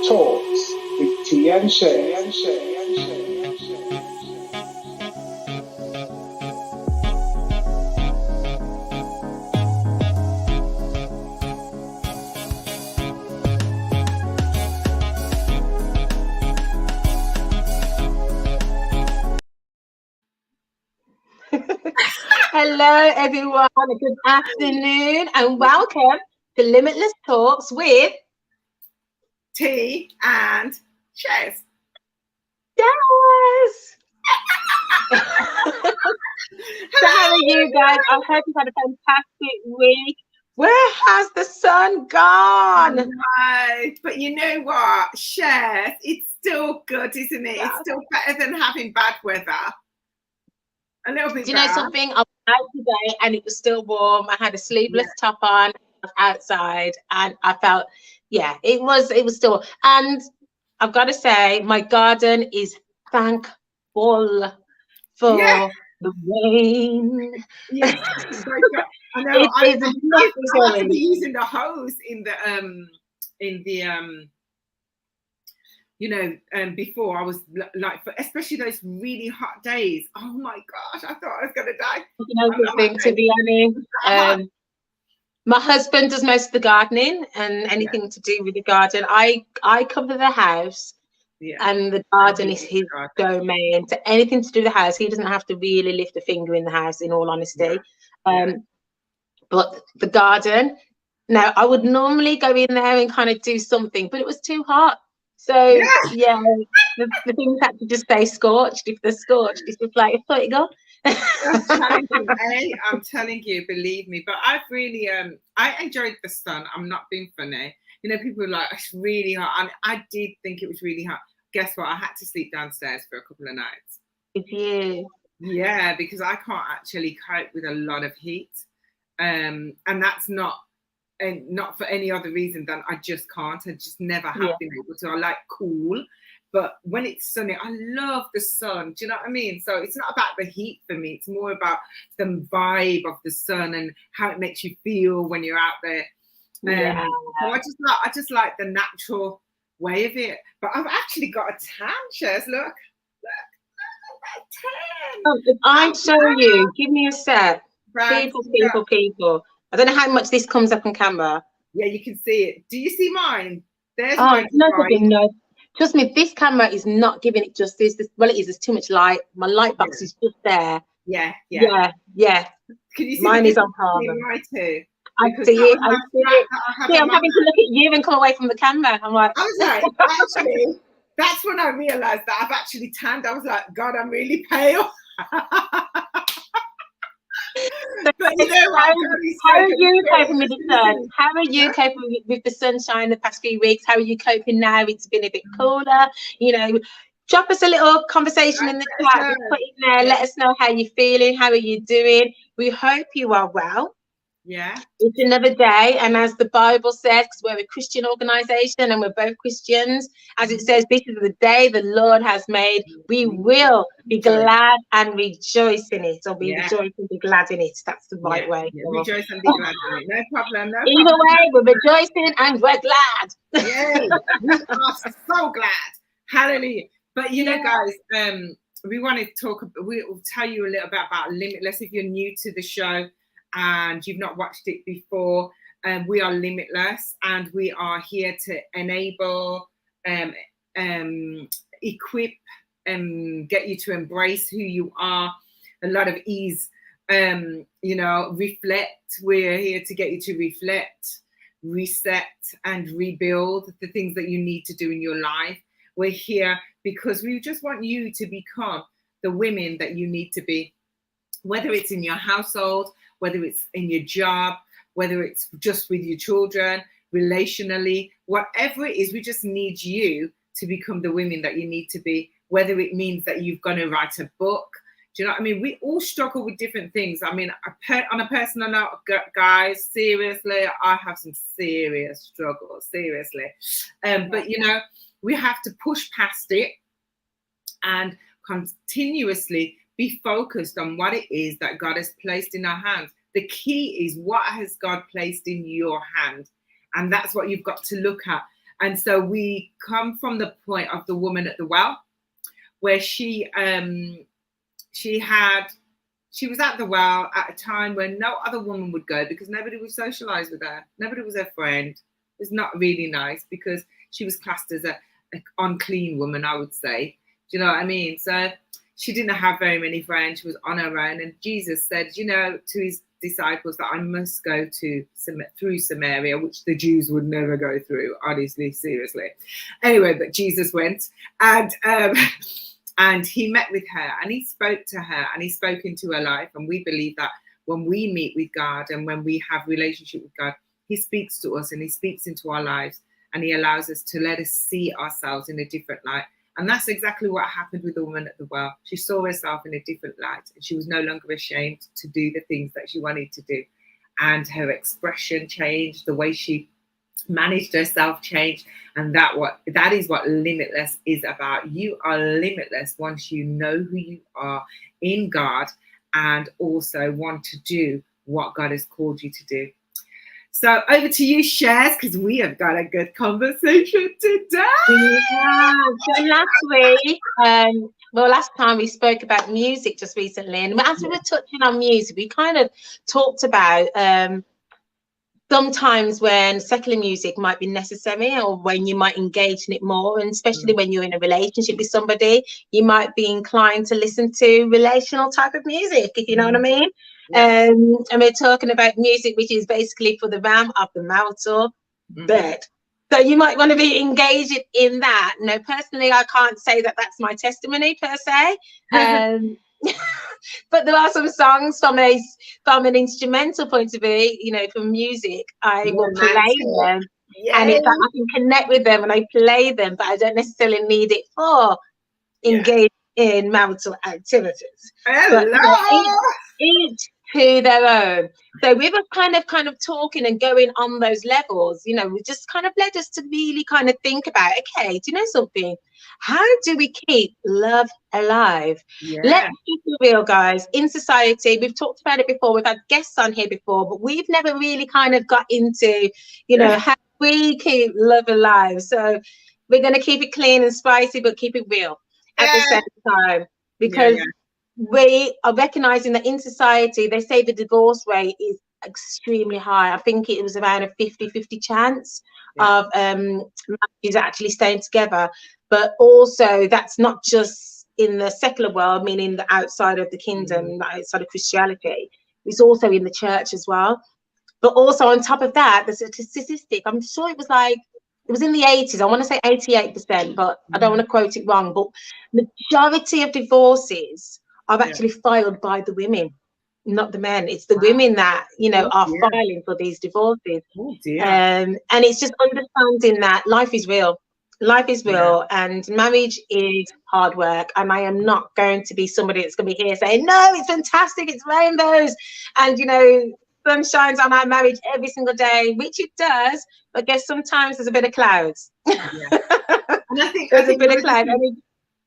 Talks with T and Shez. Hello, everyone. Good afternoon, and welcome to Limitless Talks with T and Shez. Yes. So how are you guys? I hope you've had a fantastic week. Where has the sun gone? Right, but you know what, Shez, it's still good, isn't it? It's still better than having bad weather. A little bit. Do you know something? I was out today and it was still warm. I had a sleeveless top on. I was outside and I felt, it was still. And I've got to say, my garden is thankful for the rain. Yes, I know. I have to be using the hose in the before I was like, especially those really hot days. Oh my gosh, I thought I was gonna die. To be honest, my husband does most of the gardening and anything to do with the garden. I cover the house, and the garden is his domain. So anything to do with the house, he doesn't have to really lift a finger in the house. In all honesty, but the garden. Now, I would normally go in there and kind of do something, but it was too hot. So the things had to just stay scorched. If they're scorched, it's just like, let it go. I'm telling you, believe me. But I've really I enjoyed the sun. I'm not being funny. You know, people are like, it's really hot. And I did think it was really hot. Guess what? I had to sleep downstairs for a couple of nights. With you. Yeah, because I can't actually cope with a lot of heat. And that's not for any other reason than I just can't. I just never have been able to. I like cool, but when it's sunny, I love the sun. Do you know what I mean? So it's not about the heat for me. It's more about the vibe of the sun and how it makes you feel when you're out there. So I just like the natural way of it. But I've actually got a tan, Shez. Look, tan. If I show you, give me a sec. People. I don't know how much this comes up on camera. Yeah, you can see it. Do you see mine? There's no. Trust me, this camera is not giving it justice. Well, it is. There's too much light. My light box is just there. Yeah. Can you see mine is on par. Mine too. I see it. I'm having to look at you and come away from the camera. I'm like, I was like, actually, that's when I realized that I've actually tanned. I was like, God, I'm really pale. But you know what? How are you coping with the sun? How are you coping with the sunshine the past few weeks? How are you coping now? It's been a bit cooler. You know, drop us a little conversation in the chat. Just put it there. Let us know how you're feeling. How are you doing? We hope you are well. Yeah. It's another day, and as the Bible says, because we're a Christian organization and we're both Christians, as it says, this is the day the Lord has made. We will be glad and rejoice in it, or be rejoice and be glad in it. That's the right way. Rejoice and be glad in it. No problem. Either way, we're rejoicing and we're glad. Yay! We are so glad. Hallelujah. But you know, guys, we want to talk. We'll tell you a little bit about Limitless. If you're new to the show and you've not watched it before, we are Limitless, and we are here to enable, equip, and get you to embrace who you are. A lot of ease, reflect. We're here to get you to reflect, reset, and rebuild the things that you need to do in your life. We're here because we just want you to become the women that you need to be, whether it's in your household, whether it's in your job, whether it's just with your children, relationally, whatever it is, we just need you to become the women that you need to be, whether it means that you're going to write a book. Do you know what I mean? We all struggle with different things. I mean, on a personal note, guys, seriously, I have some serious struggles, seriously. But, we have to push past it and continuously be focused on what it is that God has placed in our hands. The key is, what has God placed in your hand? And that's what you've got to look at. And so we come from the point of the woman at the well, where she was at the well at a time when no other woman would go, because nobody would socialize with her. Nobody was her friend. It was not really nice, because she was classed as a unclean woman, I would say. Do you know what I mean? So she didn't have very many friends. She was on her own. And Jesus said, you know, to his disciples, that I must go through Samaria, which the Jews would never go through, honestly, seriously. Anyway, but Jesus went, and he met with her, and he spoke to her, and he spoke into her life. And we believe that when we meet with God and when we have relationship with God, he speaks to us, and he speaks into our lives, and he allows us to let us see ourselves in a different light. And that's exactly what happened with the woman at the well. She saw herself in a different light, and she was no longer ashamed to do the things that she wanted to do. And her expression changed, the way she managed herself changed. And that is what Limitless is about. You are limitless once you know who you are in God, and also want to do what God has called you to do. So over to you, Shez, because we have got a good conversation today. Yeah. So last time we spoke about music just recently, and as we were touching on music, we kind of talked about sometimes when secular music might be necessary, or when you might engage in it more, and especially when you're in a relationship with somebody, you might be inclined to listen to relational type of music, if you know what I mean. And we're talking about music which is basically for the realm of the marital bed. So you might want to be engaged in that. No, personally, I can't say that that's my testimony per se. But there are some songs from an instrumental point of view, you know, from music, I will play them. And it's like I can connect with them and I play them, but I don't necessarily need it for engaging in marital activities. But each to their own. So we were kind of talking and going on those levels, you know, we just kind of led us to really kind of think about, okay, do you know something? How do we keep love alive? Let's be real, guys. In society, we've talked about it before, we've had guests on here before, but we've never really kind of got into, you know, how we keep love alive. So we're going to keep it clean and spicy, but keep it real at the same time, because we are recognizing that in society, they say the divorce rate is extremely high. I think it was around a 50-50 chance of marriages actually staying together. But also, that's not just in the secular world, meaning the outside of the kingdom, outside of Christianity. It's also in the church as well. But also on top of that, there's a statistic. I'm sure it was in the 80s. I want to say 88%, but I don't want to quote it wrong. But majority of divorces are actually filed by the women, not the men. It's the women that, you know, are filing for these divorces. And it's just understanding that life is real. Life is real, and marriage is hard work. And I am not going to be somebody that's going to be here saying, no, it's fantastic, it's rainbows, and, you know, sun shines on our marriage every single day, which it does. But I guess sometimes there's a bit of clouds. And I think there's a bit of clouds.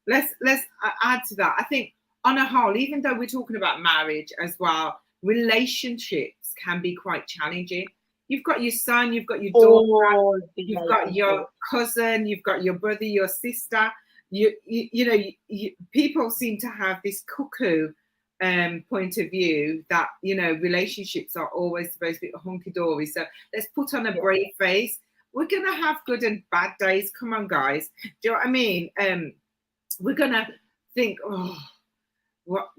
Let's add to that. I think on a whole, even though we're talking about marriage as well, relationships can be quite challenging. You've got your son, you've got your daughter, you've got your cousin, you've got your brother, your sister. You know, people seem to have this cuckoo point of view that, you know, relationships are always supposed to be hunky-dory. So let's put on a brave face. We're going to have good and bad days. Come on, guys. Do you know what I mean? We're going to think, oh, what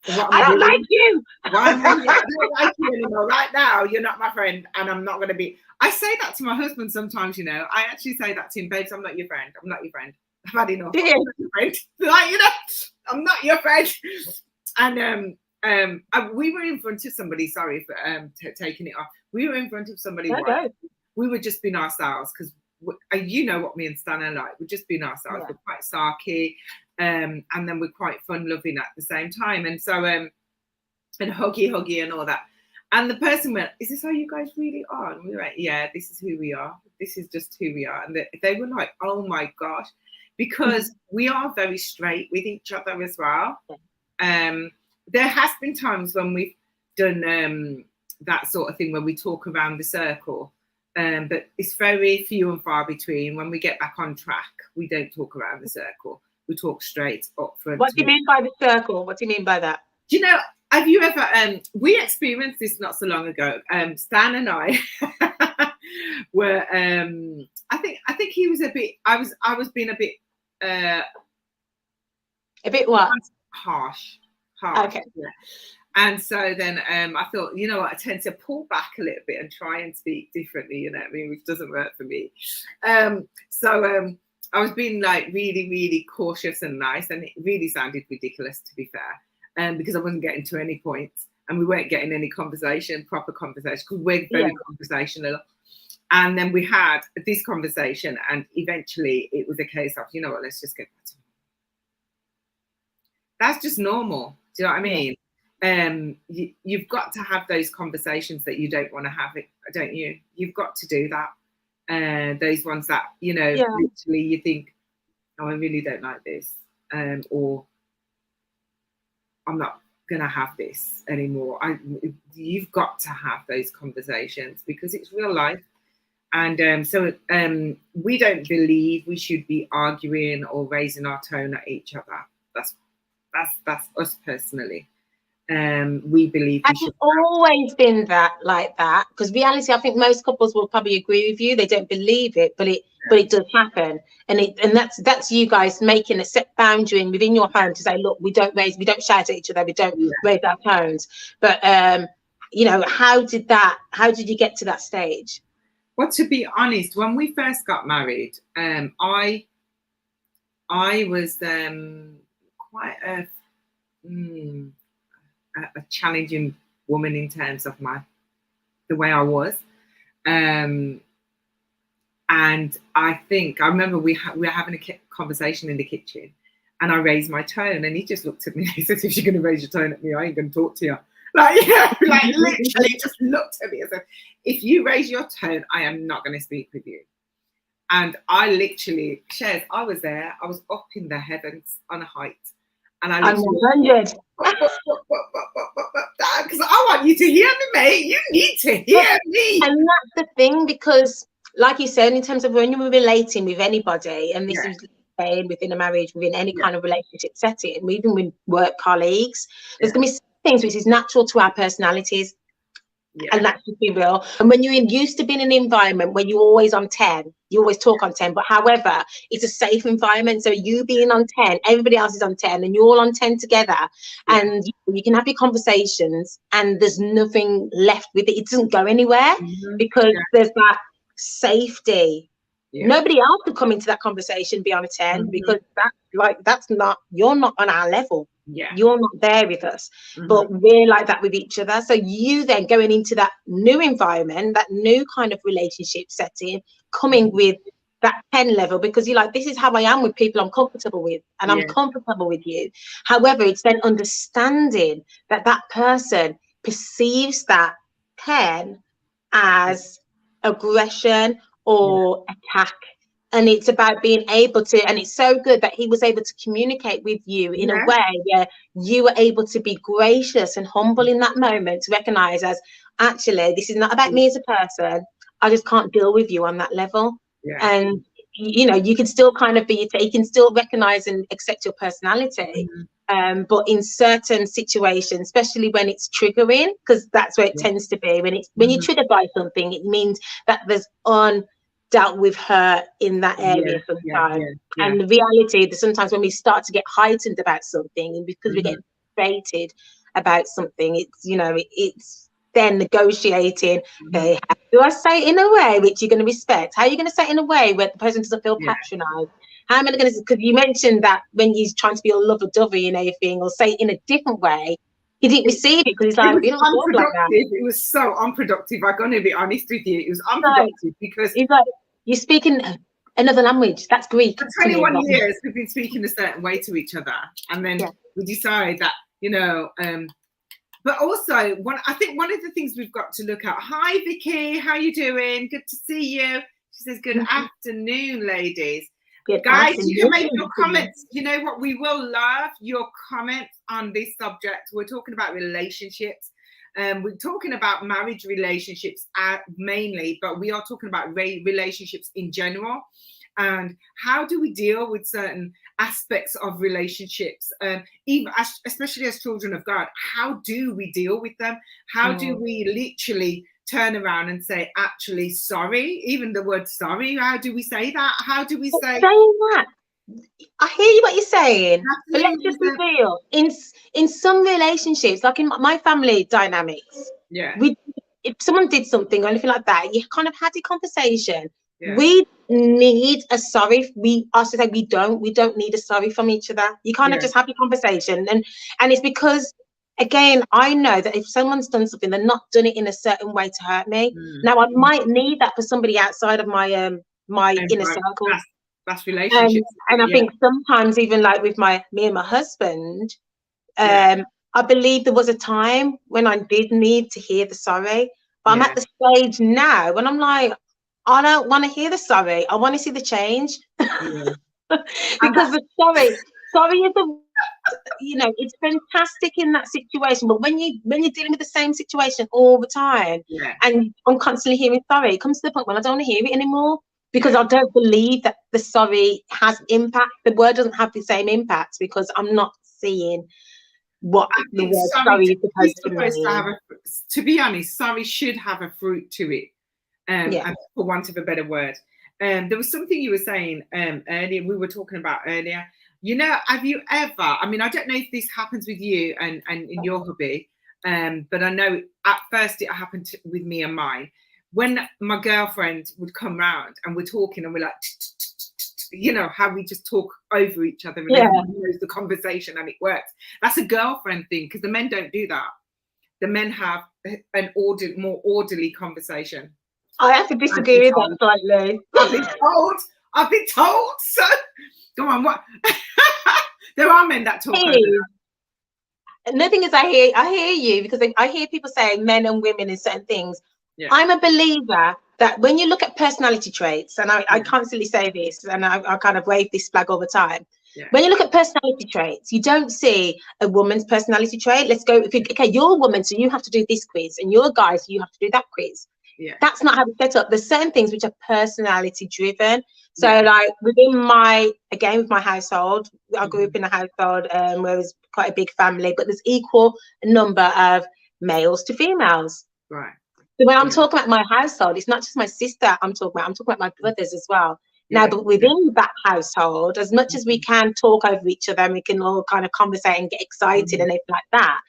I don't like you. Why am I here? I don't like you anymore. Right now, you're not my friend, and I'm not going to be. I say that to my husband sometimes, you know. I actually say that to him, babes, I'm not your friend. I'm not your friend. I've had enough. I'm not your friend. Like, you know, I'm not your friend. And we were in front of somebody, sorry for taking it off. We were in front of somebody. We were just being ourselves, because you know what me and Stan are like. We're just being ourselves. We're quite sarky. And then we're quite fun-loving at the same time, and so and huggy and all that. And the person went, "Is this how you guys really are?" And we were like, "Yeah, this is who we are. This is just who we are." And they were like, "Oh my gosh," because we are very straight with each other as well. There has been times when we've done that sort of thing when we talk around the circle, But it's very few and far between. When we get back on track, we don't talk around the circle. We talk straight up front. What do you mean by the circle? What do you mean by that? Do you know, have you ever, we experienced this not so long ago. Stan and I were, I think he was a bit, I was being a bit what? harsh. Okay. Yeah. And so then I thought, you know what, I tend to pull back a little bit and try and speak differently, you know what I mean, which doesn't work for me. So I was being like really, really cautious and nice, and it really sounded ridiculous, to be fair, because I wasn't getting to any points and we weren't getting any proper conversation, because we're very conversational. And then we had this conversation, and eventually it was a case of, you know what, let's just get back to it. That's just normal. Do you know what I mean? You've got to have those conversations that you don't want to have, it, don't you? You've got to do that. Those ones that, you know, literally you think, oh, I really don't like this, or I'm not gonna have this anymore. You've got to have those conversations because it's real life. And so we don't believe we should be arguing or raising our tone at each other. That's us personally. We believe we should. Always been like that, because reality, I think most couples will probably agree with you. They don't believe it, but it does happen, and that's you guys making a set boundary within your home to say, look, we don't shout at each other, we don't raise our tones. But you know, how did you get to that stage? Well, to be honest, when we first got married, I was quite a challenging woman in terms of the way I was, and I think I remember we were having a conversation in the kitchen, and I raised my tone, and he just looked at me and he said, if you're going to raise your tone at me, I ain't going to talk to you. Like, you know, like literally just looked at me and said, if you raise your tone, I am not going to speak with you. And I literally, Shez, I was there, I was up in the heavens on a height. And I literally, because I want you to hear me, mate. You need to hear me. And that's the thing, because like you said, in terms of when you're relating with anybody, and this is saying within a marriage, within any kind of relationship setting, even with work colleagues, there's going to be things which is natural to our personalities. And that should be real. And when you're used to being in an environment where you're always on 10, you always talk on 10, but however, it's a safe environment. So you being on 10, everybody else is on 10, and you're all on 10 together, and you can have your conversations, and there's nothing left with it. It doesn't go anywhere because there's that safety. Nobody else could come into that conversation, be on a 10, because you're not on our level. You're not there with us, but we're like that with each other. So you then going into that new environment, that new kind of relationship setting, coming with that 10 level, because you're like, this is how I am with people I'm comfortable with, and I'm comfortable with you. However, it's then understanding that that person perceives that 10 as aggression or attack. And it's about being able to, and it's so good that he was able to communicate with you in a way where you were able to be gracious and humble in that moment, to recognize as, actually, this is not about me as a person. I just can't deal with you on that level. And, you know, you can still kind of you can still recognize and accept your personality. But in certain situations, especially when it's triggering, because that's where it tends to be, when you're triggered by something, it means that there's dealt with her in that area sometimes. And the reality is sometimes when we start to get heightened about something, and because we get frustrated about something, it's, you know, it's then negotiating, how do I say it in a way which you're going to respect? How are you going to say it in a way where the person doesn't feel patronized? How am I going to, because you mentioned that when he's trying to be all lover-dovey and everything, or say it in a different way, he didn't receive it, because he's like, you don't talk like that. It was so unproductive. I'm going to be honest with you. It was unproductive because he's like, you're speaking another language. That's Greek. For 21 years, we've been speaking a certain way to each other, and then we decide that, you know. But also, I think one of the things we've got to look at. Hi, Vicky. How you doing? Good to see you. She says, "Good afternoon, ladies." Guys, you can make your comments. You know what? We will love your comments on this subject. We're talking about relationships. We're talking about marriage relationships mainly, but we are talking about relationships in general. And how do we deal with certain aspects of relationships, even especially as children of God? How do we deal with them? How do we literally turn around and say, actually, sorry? Even the word sorry, how do we say that? How do we say that? I hear you what you're saying, but let's just be real. In some relationships, like in my family dynamics, if someone did something or anything like that, you kind of had a conversation. We need a sorry. We don't need a sorry from each other. You kind of just have a conversation, and it's because, again, I know that if someone's done something, they're not done it in a certain way to hurt me. Now, I might need that for somebody outside of my my inner circle. That's relationships. And I think sometimes, even like with me and my husband, I believe there was a time when I did need to hear the sorry, but I'm at the stage now when I'm like, I don't want to hear the sorry. I want to see the change. Because the sorry is it's fantastic in that situation, but when you're dealing with the same situation all the time, and I'm constantly hearing sorry, it comes to the point when I don't want to hear it anymore, because I don't believe that the sorry has impact. The word doesn't have the same impact because I'm not seeing what the word sorry is supposed to mean. To be honest, sorry should have a fruit to it, for want of a better word. There was something you were saying earlier, we were talking about earlier. Have you ever, I mean, I don't know if this happens with you and in your hubby, but I know at first it happened with me and mine. When my girlfriend would come round and we're talking and we're like, how we just talk over each other and everyone knows the conversation and it works. That's a girlfriend thing, because the men don't do that. The men have an more orderly conversation. I have to disagree with that slightly. I've been told. So go on, what? There are men that talk over that. Another thing is, I hear you, because I hear people saying men and women in certain things. I'm a believer that when you look at personality traits, and I constantly say this, and I kind of wave this flag all the time. When you look at personality traits, you don't see a woman's personality trait. Let's go, you're a woman, so you have to do this quiz, and you're a guy, so you have to do that quiz. That's not how it's set up. There's certain things which are personality driven. So like with my household, I grew up in a household where it was quite a big family, but there's equal number of males to females. Right. So when I'm talking about my household, it's not just my sister I'm talking about my brothers as well. Now, but within that household, as much as we can talk over each other and we can all kind of conversate and get excited and everything like that,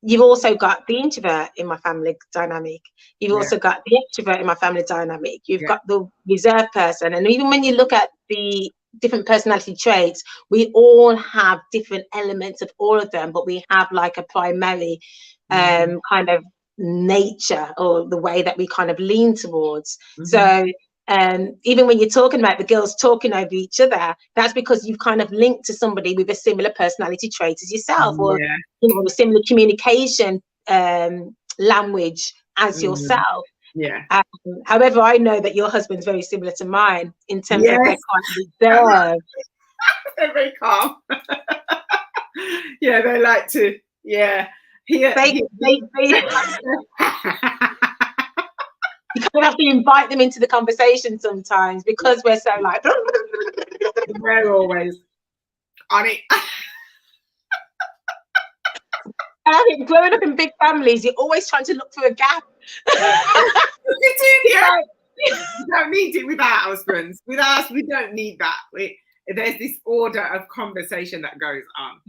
you've also got the introvert in my family dynamic. You've also got the extrovert in my family dynamic. You've got the reserved person. And even when you look at the different personality traits, we all have different elements of all of them, but we have like a primary kind of nature, or the way that we kind of lean towards. So even when you're talking about the girls talking over each other, that's because you've kind of linked to somebody with a similar personality trait as yourself, or a similar communication language as yourself. However, I know that your husband's very similar to mine in terms of they're quite reserved. They're very calm. They like to you kind of have to invite them into the conversation sometimes, because we're so like we're always on it. I think growing up in big families, you're always trying to look for a gap. You do, you don't need it with our husbands. With us, we don't need that. There's this order of conversation that goes on.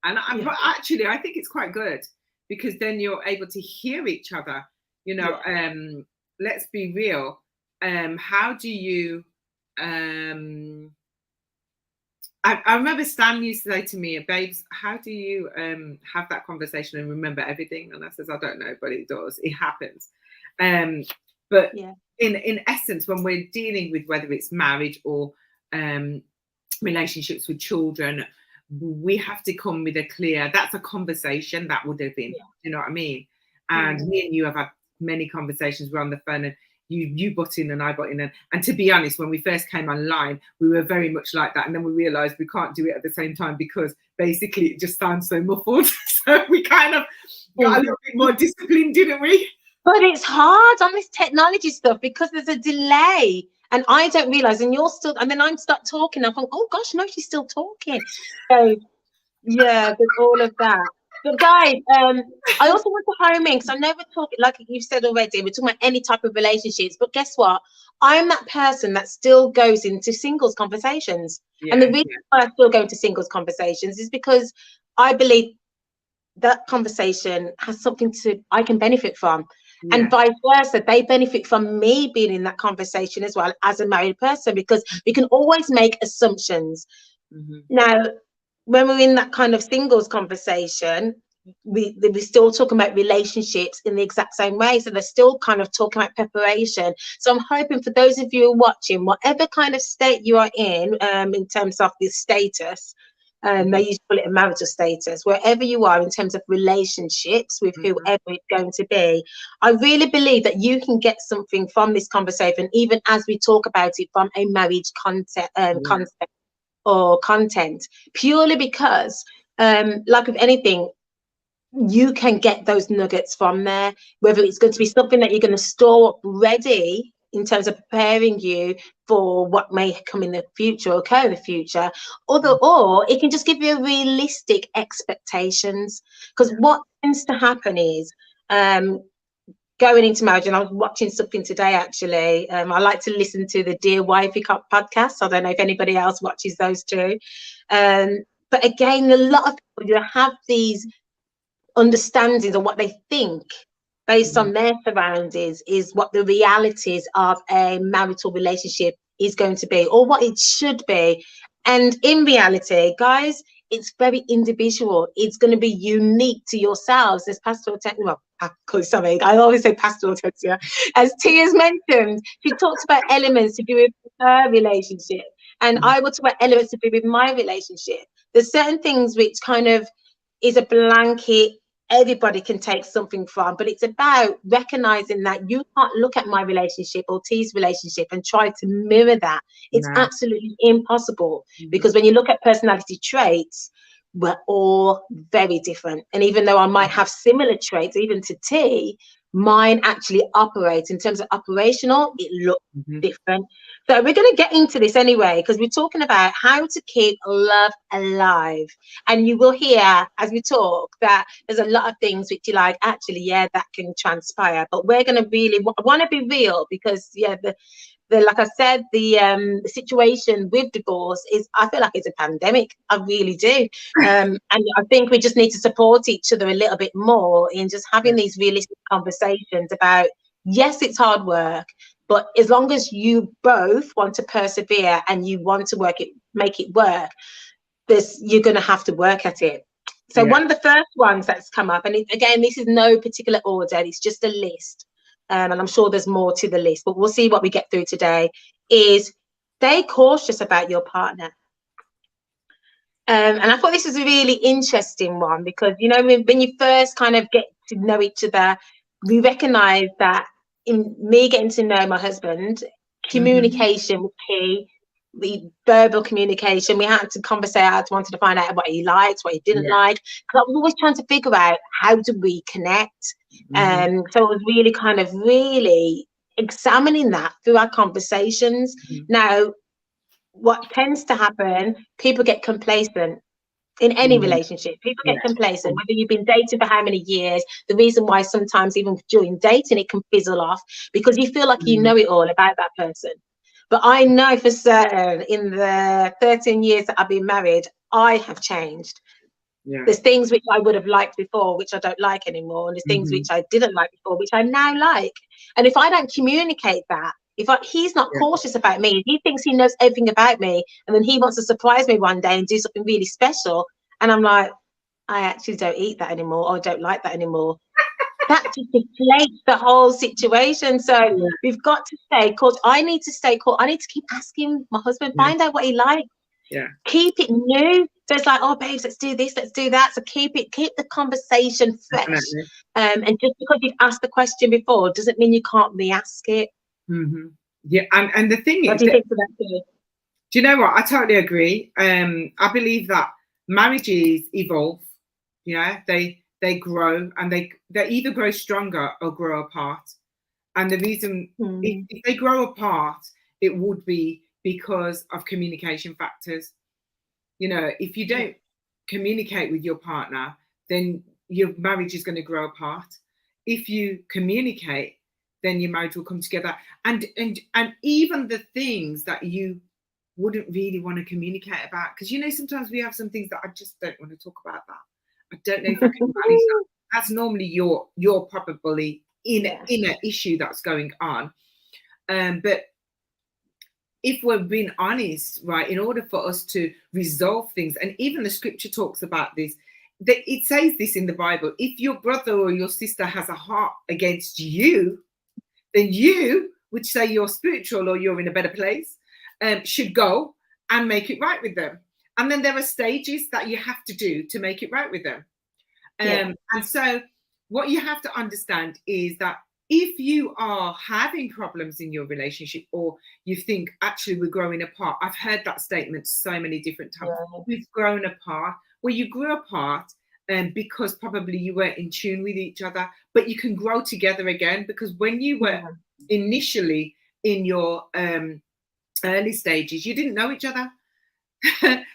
But actually, I think it's quite good, because then you're able to hear each other. Let's be real. How do you? I remember Stan used to say to me, "Babes, how do you have that conversation and remember everything?" And I says, "I don't know, but it does. It happens." But in essence, when we're dealing with whether it's marriage or relationships with children, we have to come with a clear, that's a conversation that would have been, you know what I mean? And me and you have had many conversations, we're on the phone, and you butt in and I butt in. And to be honest, when we first came online, we were very much like that. And then we realized we can't do it at the same time because basically it just sounds so muffled. So we kind of got a little bit more disciplined, didn't we? But it's hard on this technology stuff because there's a delay. And I don't realize, and you're still, and then I start talking. I think, oh gosh, no, she's still talking. So yeah, there's all of that. But guys, I also want to home in because I know we're talking, like you said already, we're talking about any type of relationships. But guess what? I'm that person that still goes into singles conversations. And the reason why I still go into singles conversations is because I believe that conversation has something I can benefit from. And vice versa, they benefit from me being in that conversation as well as a married person, because we can always make assumptions. Now, when we're in that kind of singles conversation, we're still talking about relationships in the exact same way. So they're still kind of talking about preparation. So I'm hoping for those of you who are watching, whatever kind of state you are in terms of the status, they used to call it a marital status, wherever you are in terms of relationships with whoever it's going to be, I really believe that you can get something from this conversation, even as we talk about it from a marriage concept or content, purely because like with anything, you can get those nuggets from there, whether it's going to be something that you're going to store up ready in terms of preparing you for what may come in the future or occur in the future, or it can just give you realistic expectations. Because what tends to happen is going into marriage, and I was watching something today actually. I like to listen to the Dear Wifey podcast. I don't know if anybody else watches those too. But again, a lot of people, you have these understandings of what they think based on their surroundings is what the realities of a marital relationship is going to be, or what it should be. And in reality, guys, it's very individual. It's going to be unique to yourselves. As Pastor Otensia, I always say Pastor Otensia, as Tia's mentioned, she talks about elements to do with her relationship, and I will talk about elements to do with my relationship. There's certain things which kind of is a blanket, everybody can take something from, but it's about recognizing that you can't look at my relationship or T's relationship and try to mirror that. It's absolutely impossible, because when you look at personality traits, we're all very different. And even though I might have similar traits, even to T, mine actually operates in terms of operational, it looks different. So we're going to get into this anyway, because we're talking about how to keep love alive. And you will hear as we talk that there's a lot of things which you're like, actually, yeah, that can transpire. But we're going to really want to be real, because the like I said, the situation with divorce is, I feel like it's a pandemic. I really do. And I think we just need to support each other a little bit more in just having these realistic conversations about, yes, it's hard work, but as long as you both want to persevere and you want to make it work, you're going to have to work at it. So one of the first ones that's come up, and again, this is no particular order, it's just a list. And I'm sure there's more to the list, but we'll see what we get through today, is stay cautious about your partner. And I thought this was a really interesting one, because, you know, when you first kind of get to know each other, we recognize that in me getting to know my husband, communication was key. The verbal communication, we had to conversate. I wanted to find out what he liked, what he didn't like, because I was always trying to figure out how do we connect. So I was really kind of examining that through our conversations. Now, what tends to happen, people get complacent in any relationship. People get complacent, whether you've been dating for how many years. The reason why sometimes even during dating it can fizzle off, because you feel like you know it all about that person. But I know for certain, in the 13 years that I've been married, I have changed. There's things which I would have liked before, which I don't like anymore. And there's things which I didn't like before, which I now like. And if I don't communicate that, he's not cautious about me, he thinks he knows everything about me, and then he wants to surprise me one day and do something really special, and I'm like, I actually don't eat that anymore, or don't like that anymore. That just deflates the whole situation. So we've got to stay cautious. I need to stay cautious. I need to keep asking my husband, find out what he likes. Keep it new. So it's like, oh, babes, let's do this, let's do that. So keep the conversation fresh. And just because you've asked the question before doesn't mean you can't re-ask it. Yeah, and the thing What is, do you think of that too? do you know what? I totally agree. I believe that marriages evolve. Yeah, they grow, and they either grow stronger or grow apart. And the reason, if they grow apart, it would be because of communication factors. You know, if you don't communicate with your partner, then your marriage is going to grow apart. If you communicate, then your marriage will come together. And even the things that you wouldn't really want to communicate about, because you know, sometimes we have some things that I just don't want to talk about. That I don't know if I can manage that. That's normally your probably inner issue that's going on. But if we're being honest, right, in order for us to resolve things, and even the scripture talks about this, that it says this in the Bible: if your brother or your sister has a heart against you, then you, which say you're spiritual or you're in a better place, should go and make it right with them. And then there are stages that you have to do to make it right with them. And so what you have to understand is that if you are having problems in your relationship, or you think actually we're growing apart, I've heard that statement so many different times. We've grown apart. Well, you grew apart because probably you weren't in tune with each other, but you can grow together again, because when you were initially in your early stages, you didn't know each other.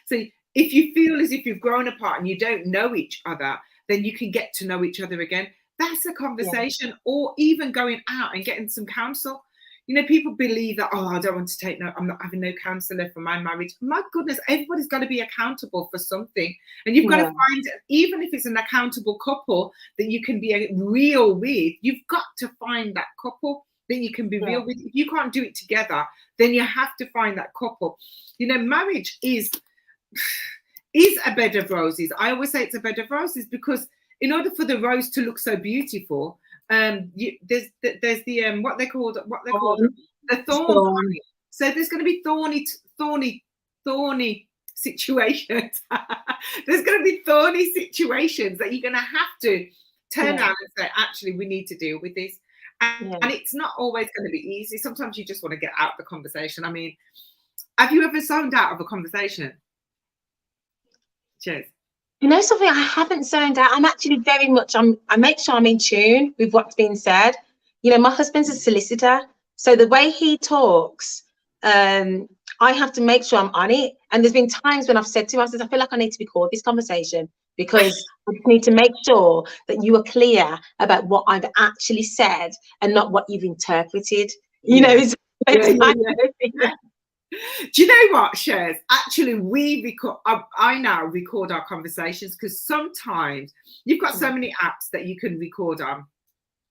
So if you feel as if you've grown apart and you don't know each other, then you can get to know each other again. That's a conversation, or even going out and getting some counsel. You know, people believe that, oh, I don't want to take no, I'm not having no counselor for my marriage. My goodness, everybody's got to be accountable for something. And you've got to find, even if it's an accountable couple that you can be real with, you've got to find that couple that you can be real with. If you can't do it together, then you have to find that couple. You know, marriage is a bed of roses. I always say it's a bed of roses, because in order for the rose to look so beautiful, there's the what they call the thorns on it. So there's going to be thorny situations. There's going to be thorny situations that you're going to have to turn around and say, actually, we need to deal with this. And it's not always going to be easy. Sometimes you just want to get out of the conversation. I mean, have you ever zoned out of a conversation? Shez? You know something, I haven't zoned out. I'm actually very much, I make sure I'm in tune with what's being said. You know, my husband's a solicitor, so the way he talks, I have to make sure I'm on it. And there's been times when I've said to him, I said, I feel like I need to record this conversation, because I need to make sure that you are clear about what I've actually said and not what you've interpreted. You know, it's Do you know what, Shez? Actually, we record. I now record our conversations, because sometimes you've got so many apps that you can record on.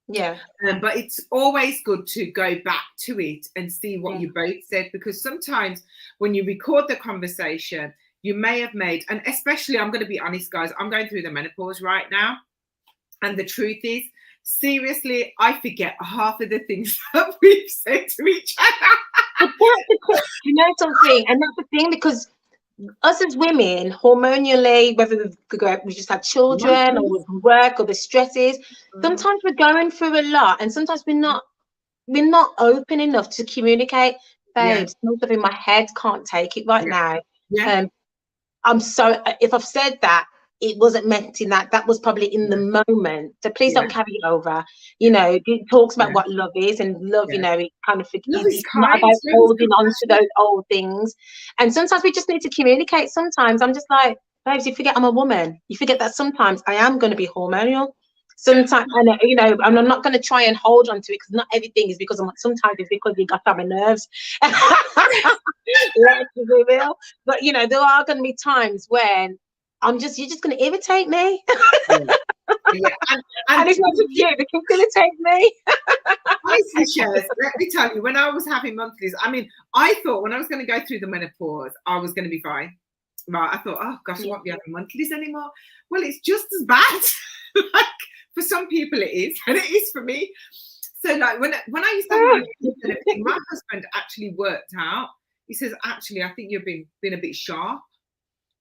Yeah. But it's always good to go back to it and see what you both said, because sometimes when you record the conversation, you may have made, and especially, I'm going to be honest, guys, I'm going through the menopause right now. And the truth is, seriously, I forget half of the things that we've said to each other. You know something, and that's the thing, because us as women, hormonally, whether we just had children or with work or the stresses, sometimes we're going through a lot, and sometimes we're not open enough to communicate. Babes, something in my head can't take it right now. I'm so, if I've said that, it wasn't meant in that was probably in the moment, so please don't carry it over. You know, it talks about what love is, and love, you know, it kind of it's not about holding on to those old things. And sometimes we just need to communicate. Sometimes I'm just like, babes, you forget I'm a woman. You forget that sometimes I am going to be hormonal. Sometimes, and you know, and I'm not going to try and hold on to it, because not everything is because sometimes it's because you got on my nerves. Let's be real. But you know, there are going to be times when you're just going to irritate me. And it's not just you, the kid's going to take me. Honestly, Shez, let me tell you, when I was having monthlies, I mean, I thought when I was going to go through the menopause, I was going to be fine. Right? I thought, oh gosh, I won't be having monthlies anymore. Well, it's just as bad. Like, for some people it is, and it is for me. So like when I used to have monthlies and everything, my husband actually worked out. He says, actually, I think you've been a bit sharp.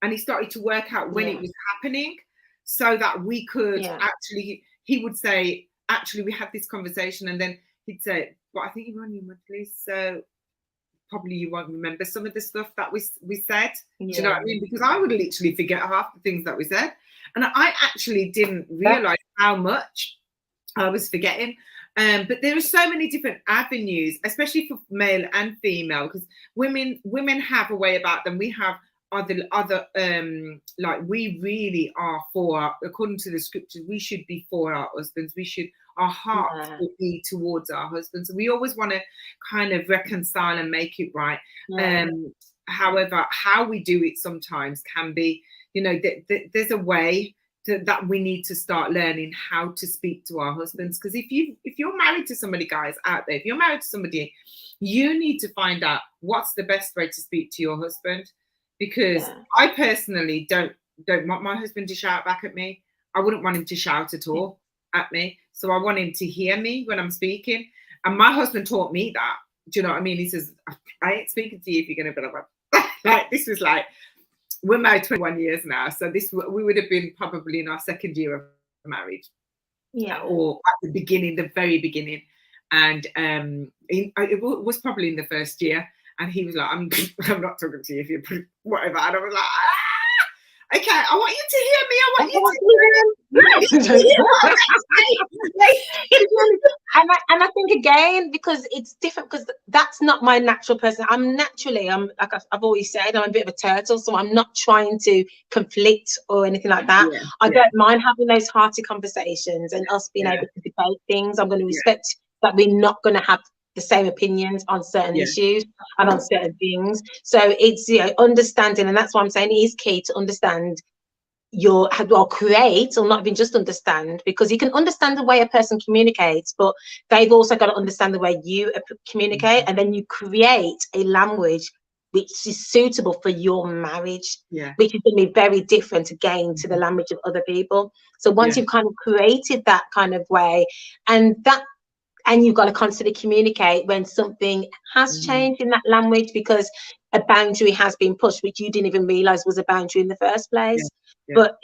And he started to work out when it was happening, so that we could actually, he would say, actually, we had this conversation, and then he'd say, "But I think you're on your monthly, so probably you won't remember some of the stuff that we said." Do you know what I mean? Because I would literally forget half the things that we said, and I actually didn't realize how much I was forgetting. But there are so many different avenues, especially for male and female, because women have a way about them. We have other like, we really are according to the scriptures, we should be for our husbands. Our hearts will be towards our husbands. And we always want to kind of reconcile and make it right. However, how we do it sometimes can be, you know, there's a way that we need to start learning how to speak to our husbands. Because if you're married to somebody, guys out there, if you're married to somebody, you need to find out what's the best way to speak to your husband. Because I personally don't want my husband to shout back at me. I wouldn't want him to shout at all at me. So I want him to hear me when I'm speaking. And my husband taught me that. Do you know what I mean? He says, "I ain't speaking to you if you're going to..." Like, this was like, we're married 21 years now. So we would have been probably in our second year of marriage. Yeah. Or at the very beginning. And it was probably in the first year. And he was like, I'm not talking to you if you put whatever. And I was like, okay, I want you to hear me. I want you to hear me. And I think, again, because it's different, because that's not my natural person. I'm like I've always said, I'm a bit of a turtle, so I'm not trying to conflict or anything like that. I don't mind having those hearty conversations and us being able to debate things. I'm going to respect that we're not going to have the same opinions on certain issues and on certain things. So it's, you know, understanding, and that's why I'm saying it is key to understand create, or not even just understand, because you can understand the way a person communicates, but they've also got to understand the way you communicate, and then you create a language which is suitable for your marriage, which is going to be very different again to the language of other people. So once you've kind of created that kind of way, and you've got to constantly communicate when something has changed in that language, because a boundary has been pushed, which you didn't even realize was a boundary in the first place. But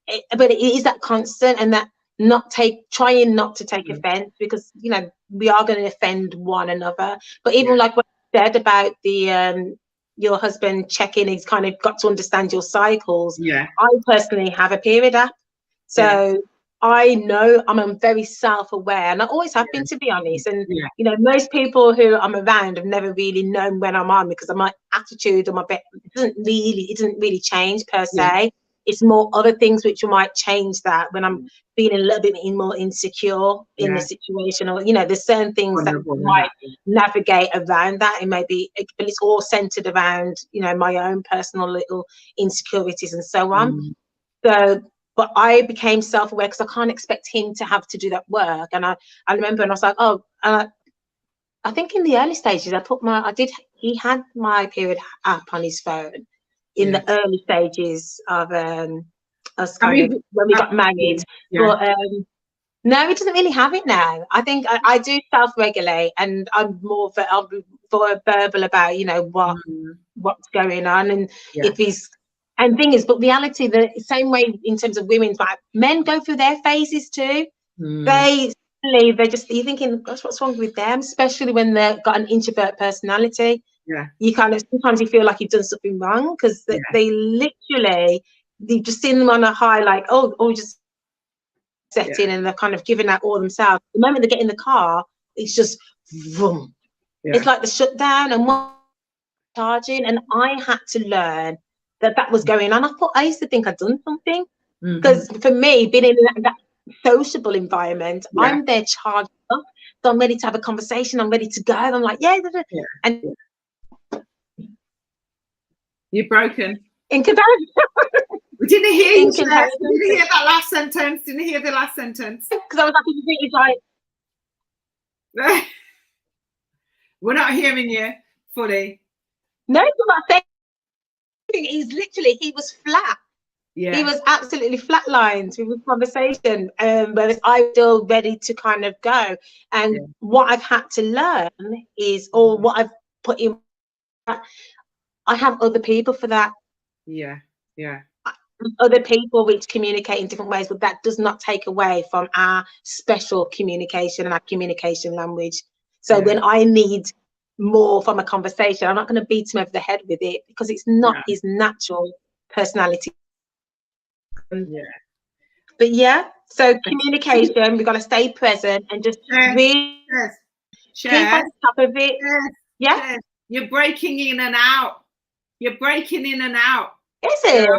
it is that constant, and that trying not to take offense, because, you know, we are going to offend one another. But even like what you said about the your husband checking, he's kind of got to understand your cycles. I personally have a period app, so I know I'm very self-aware, and I always have been, to be honest. And you know, most people who I'm around have never really known when I'm on, because of my attitude or it doesn't really change per se. It's more other things which might change that, when I'm feeling a little bit more insecure in the situation, or, you know, there's certain things that might navigate around that. It may be, but it's all centered around, you know, my own personal little insecurities and so on. So, but I became self-aware, because I can't expect him to have to do that work. And I remember, and I was like, I think in the early stages, he had my period app on his phone in the early stages of us when we got married. But no, he doesn't really have it now. I think I do self-regulate, and I'll be more verbal about, you know, what's going on, and if he's. And thing is, but reality, the same way in terms of women's, like, men go through their phases too. They're just, you're thinking, gosh, what's wrong with them? Especially when they've got an introvert personality. You kind of, sometimes you feel like you've done something wrong, because they literally, you've just seen them on a high, like, just setting, and they're kind of giving out all themselves. The moment they get in the car, it's just vroom. It's like the shutdown and one charging. And I had to learn that was going on. I used to think I'd done something, because for me, being in that sociable environment, I'm there charged up, so I'm ready to have a conversation, I'm ready to go, I'm like, and you're broken in comparison. We didn't hear you. Didn't hear that last sentence. Didn't hear the last sentence. Because I was like, it's like, we're not hearing you fully. No, I'm not saying. He was flat. He was absolutely flatlined with his conversation, whereas I'm still ready to kind of go. And what I've had to learn is, or what I've put in, I have other people for that. other people which communicate in different ways, but that does not take away from our special communication and our communication language. So when I need more from a conversation, I'm not going to beat him over the head with it, because it's not his natural personality. But yeah, so communication, we've got to stay present and just really keep on top of it. You're breaking in and out. You're breaking in and out. Is it?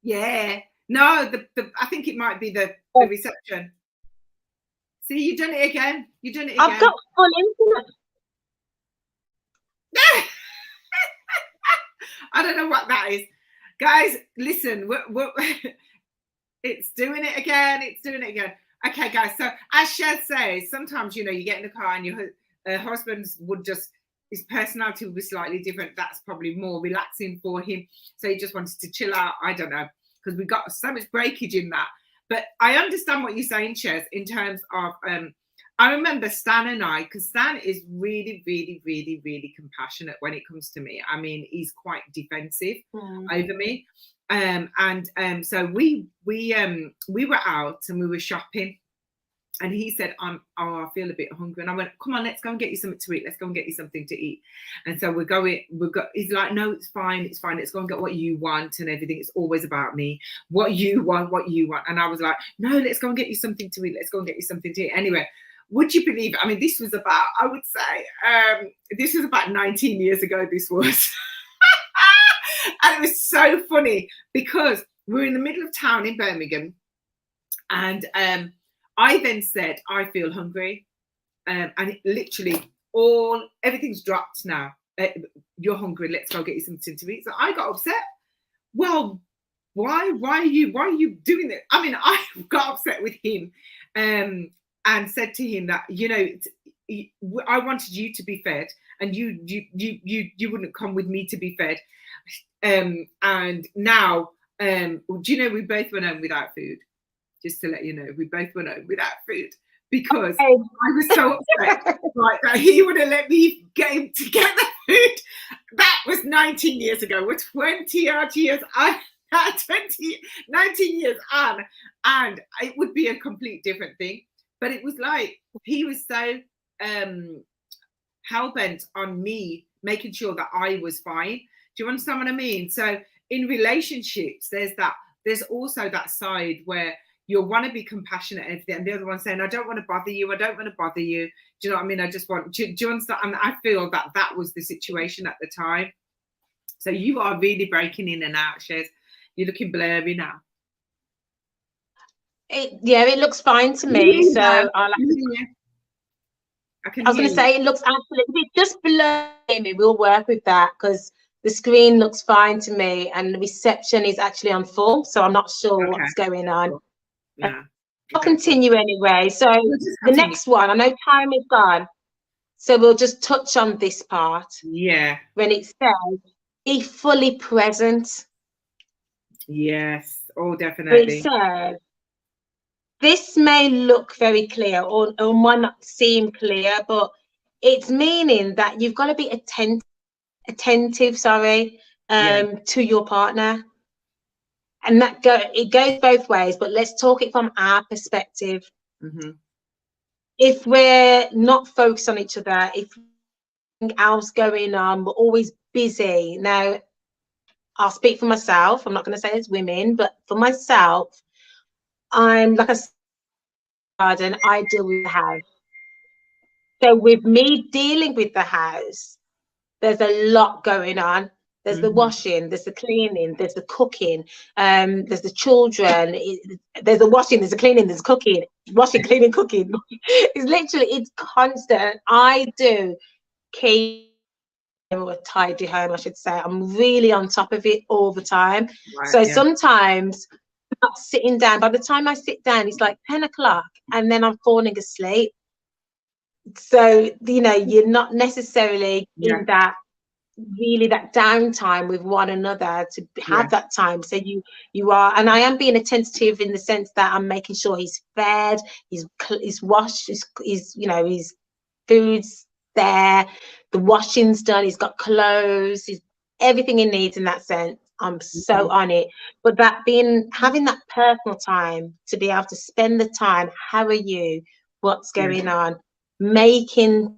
Yeah. No, I think it might be the reception. See, you've done it again. You've done it again. I've got full internet. I don't know what that is. Guys, listen, it's doing it again. It's doing it again. Okay, guys. So as Shez says, sometimes, you know, you get in the car and your husband's would just, his personality would be slightly different. That's probably more relaxing for him. So he just wanted to chill out. I don't know, because we got so much breakage in that. But I understand what you're saying, Shez, in terms of, I remember Stan and I, because Stan is really, really, really, really compassionate when it comes to me. I mean, he's quite defensive over me. So we were out and we were shopping, and he said, I feel a bit hungry. And I went, come on, let's go and get you something to eat. Let's go and get you something to eat. And so he's like, no, it's fine. It's fine. Let's go and get what you want and everything. It's always about me. What you want. And I was like, no, let's go and get you something to eat. Let's go and get you something to eat. Anyway, would you believe it? I mean, this was about, I would say, this was about 19 years ago, this was. And it was so funny because we were in the middle of town in Birmingham. And I then said, I feel hungry. And it literally everything's dropped now. You're hungry. Let's go get you something to eat. So I got upset. Well, why are you doing it? I mean, I got upset with him. And said to him that, you know, I wanted you to be fed, and you wouldn't come with me to be fed. And now, do you know, we both went home without food? Just to let you know, we both went home without food because I was so upset, right, that he wouldn't let me get him to get the food. That was 19 years ago. We're 20 odd years on, 19 years on, and it would be a complete different thing. But it was like, he was so hell-bent on me making sure that I was fine. Do you understand what I mean? So in relationships, there's also that side where you'll want to be compassionate and everything, and the other one saying, I don't want to bother you. I don't want to bother you. Do you know what I mean? I just want, do you understand? And I feel that was the situation at the time. So you are really breaking in and out, Shez. You're looking blurry now. It looks fine to me. So I was going to say, it looks absolutely, just below me, we'll work with that, because the screen looks fine to me and the reception is actually on full, so I'm not sure what's going on. I'll continue anyway. So the next one, I know time is gone, so we'll just touch on this part. When it says be fully present. Yes. Oh, definitely. It says, this may look very clear or might not seem clear, but it's meaning that you've got to be attentive to your partner. And it goes both ways, but let's talk it from our perspective. If we're not focused on each other, if anything else going on, we're always busy. Now, I'll speak for myself. I'm not going to say it's women, but for myself, I'm like and I deal with the house. So with me dealing with the house, there's a lot going on. There's the washing, there's the cleaning, there's the cooking, there's the children, there's the washing, there's the cleaning, there's cooking, washing, cleaning, cooking. It's constant. I do keep a tidy home, I should say. I'm really on top of it all the time. Sometimes I'm not sitting down. By the time I sit down, it's like 10 o'clock and then I'm falling asleep. So, you know, you're not necessarily in that downtime with one another to have that time. So you are, and I am being attentive in the sense that I'm making sure he's fed, he's washed, he's you know, his food's there, the washing's done, he's got clothes, everything he needs in that sense. I'm so on it. But that having that personal time to be able to spend the time, how are you, what's going on, making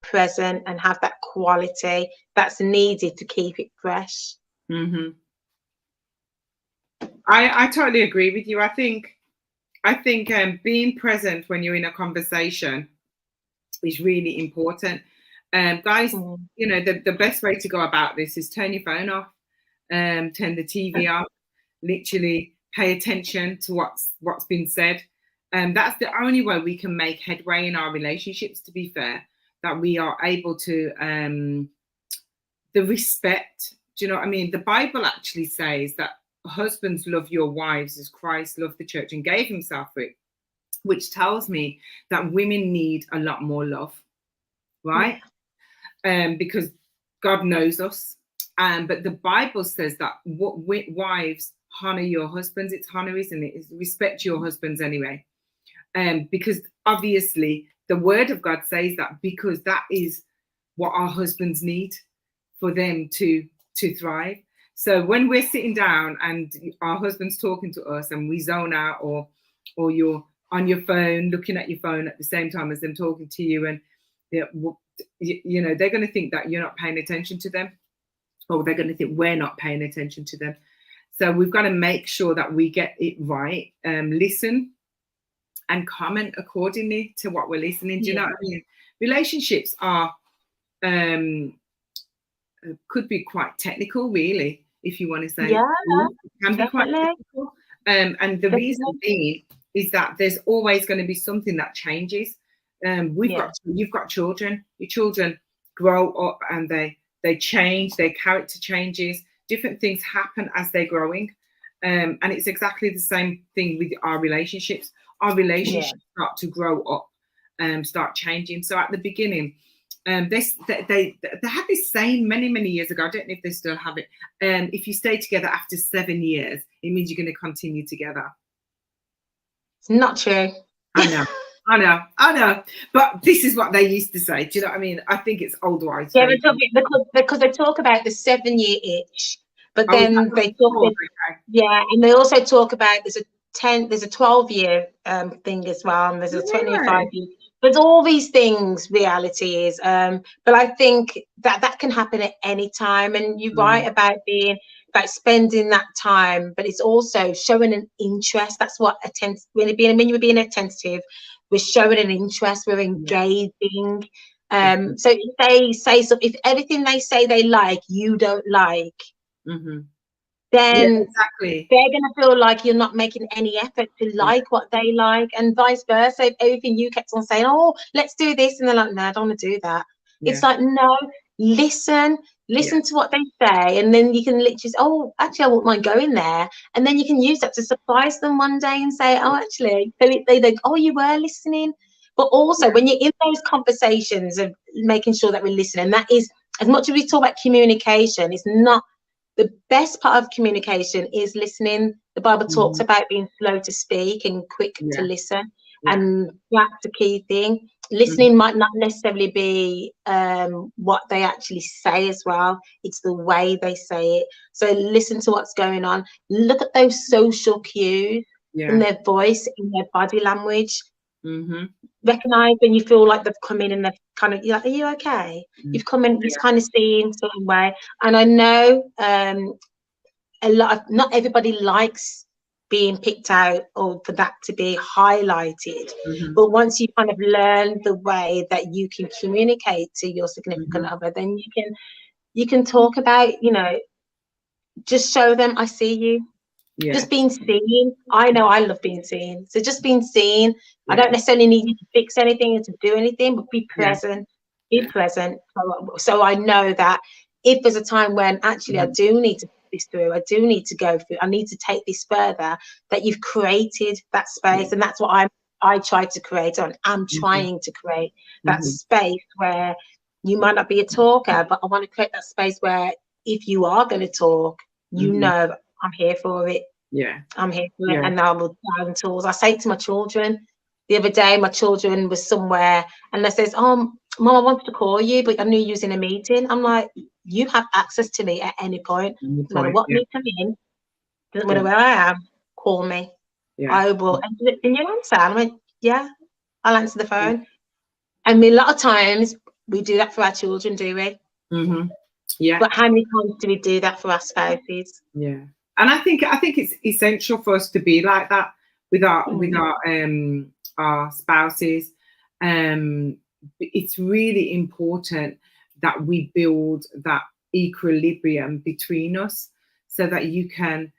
present and have that quality that's needed to keep it fresh. I totally agree with you. I think being present when you're in a conversation is really important. Guys, you know, the best way to go about this is turn your phone off, turn the TV off, literally pay attention to what's been said. That's the only way we can make headway in our relationships, to be fair, that we are able to, the respect, do you know what I mean? The Bible actually says that husbands, love your wives as Christ loved the church and gave himself for it, which tells me that women need a lot more love, right? Because God knows us. But the Bible says that wives, honor your husbands. It's honor, isn't it? It's respect your husbands anyway. Because obviously the word of God says that, because that is what our husbands need for them to thrive. So when we're sitting down and our husband's talking to us and we zone out, or you're on your phone, looking at your phone at the same time as them talking to you, and you know, they're going to think that you're not paying attention to them, or they're going to think we're not paying attention to them. So we've got to make sure that we get it right, listen and comment accordingly to what we're listening. Do you know what I mean? Relationships are could be quite technical, really, if you want to say. Can be quite technical. And the reason being is that there's always going to be something that changes. You've got children. Your children grow up and they change. Their character changes. Different things happen as they're growing, and it's exactly the same thing with our relationships. Our relationships start to grow up, start changing. So at the beginning, they had this saying many years ago. I don't know if they still have it. If you stay together after 7 years, it means you're going to continue together. It's not true. I know. But this is what they used to say. Do you know what I mean? I think it's old wise. Yeah, because they talk about the 7 year itch, but then they talk. And they also talk about there's a 12-year thing as well, and there's a 25-year. There's all these things. Reality is, but I think that can happen at any time. And you're right about spending that time, but it's also showing an interest. That's what when you're being attentive, we're showing an interest. We're engaging. So if they say something, if everything they say they like, you don't like, then they're going to feel like you're not making any effort to like what they like, and vice versa. If everything you kept on saying, oh, let's do this, and they're like, no, I don't want to do that. It's like, no, listen to what they say, and then you can literally say, oh, actually, I wouldn't mind going there, and then you can use that to surprise them one day and say, oh, actually, so they think, oh, you were listening. But also when you're in those conversations of making sure that we're listening, that is, as much as we talk about communication, it's not the best part of communication is listening. The Bible talks about being slow to speak and quick to listen, and that's the key thing. Listening might not necessarily be what they actually say as well. It's the way they say it. So listen to what's going on. Look at those social cues in their voice, in their body language. Recognize when you feel like they've come in and they've kind of, you're like, are you okay? You've come in, you've kind of seen certain way. And I know not everybody likes being picked out or for that to be highlighted, but once you kind of learn the way that you can communicate to your significant other, then you can talk about, you know, just show them, I see you. Just being seen. I know I love being seen. So just being seen. I don't necessarily need you to fix anything or to do anything, but be present. Be present. So I know that if there's a time when actually I do need to put this through, I do need to go through, I need to take this further, that you've created that space. And that's what I try to create, and I'm trying to create that space where you might not be a talker, but I want to create that space where if you are going to talk, you know, I'm here for it. I'm here for it, and I will down tools. I say to my children, the other day, my children was somewhere, and they says, "Oh, Mom, I wanted to call you, but I knew you was in a meeting." I'm like, you have access to me at any point. No matter what yeah. needs come in, doesn't matter where I am, call me. Yeah. I will. And you answer? I went, yeah, I'll answer the phone. I mean, a lot of times we do that for our children, do we? Mm-hmm. Yeah. But how many times do we do that for our spouses? Yeah. And I think it's essential for us to be like that with our spouses. It's really important that we build that equilibrium between us, so that you can